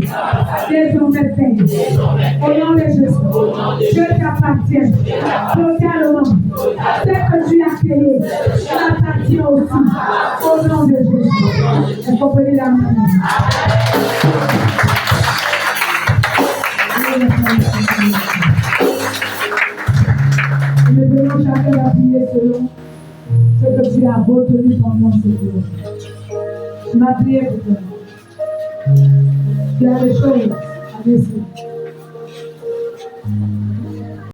Désormais, Père, au nom de Jésus, je t'appartiens totalement. Ce que tu as créé m'appartient aussi. Au nom de Jésus. Est-ce qu'on peut dire la main? Nous devons chacun va prier selon ce que tu as retenu pendant ce jour. Tu m'as prié pour toi. Il y a des choses à décider.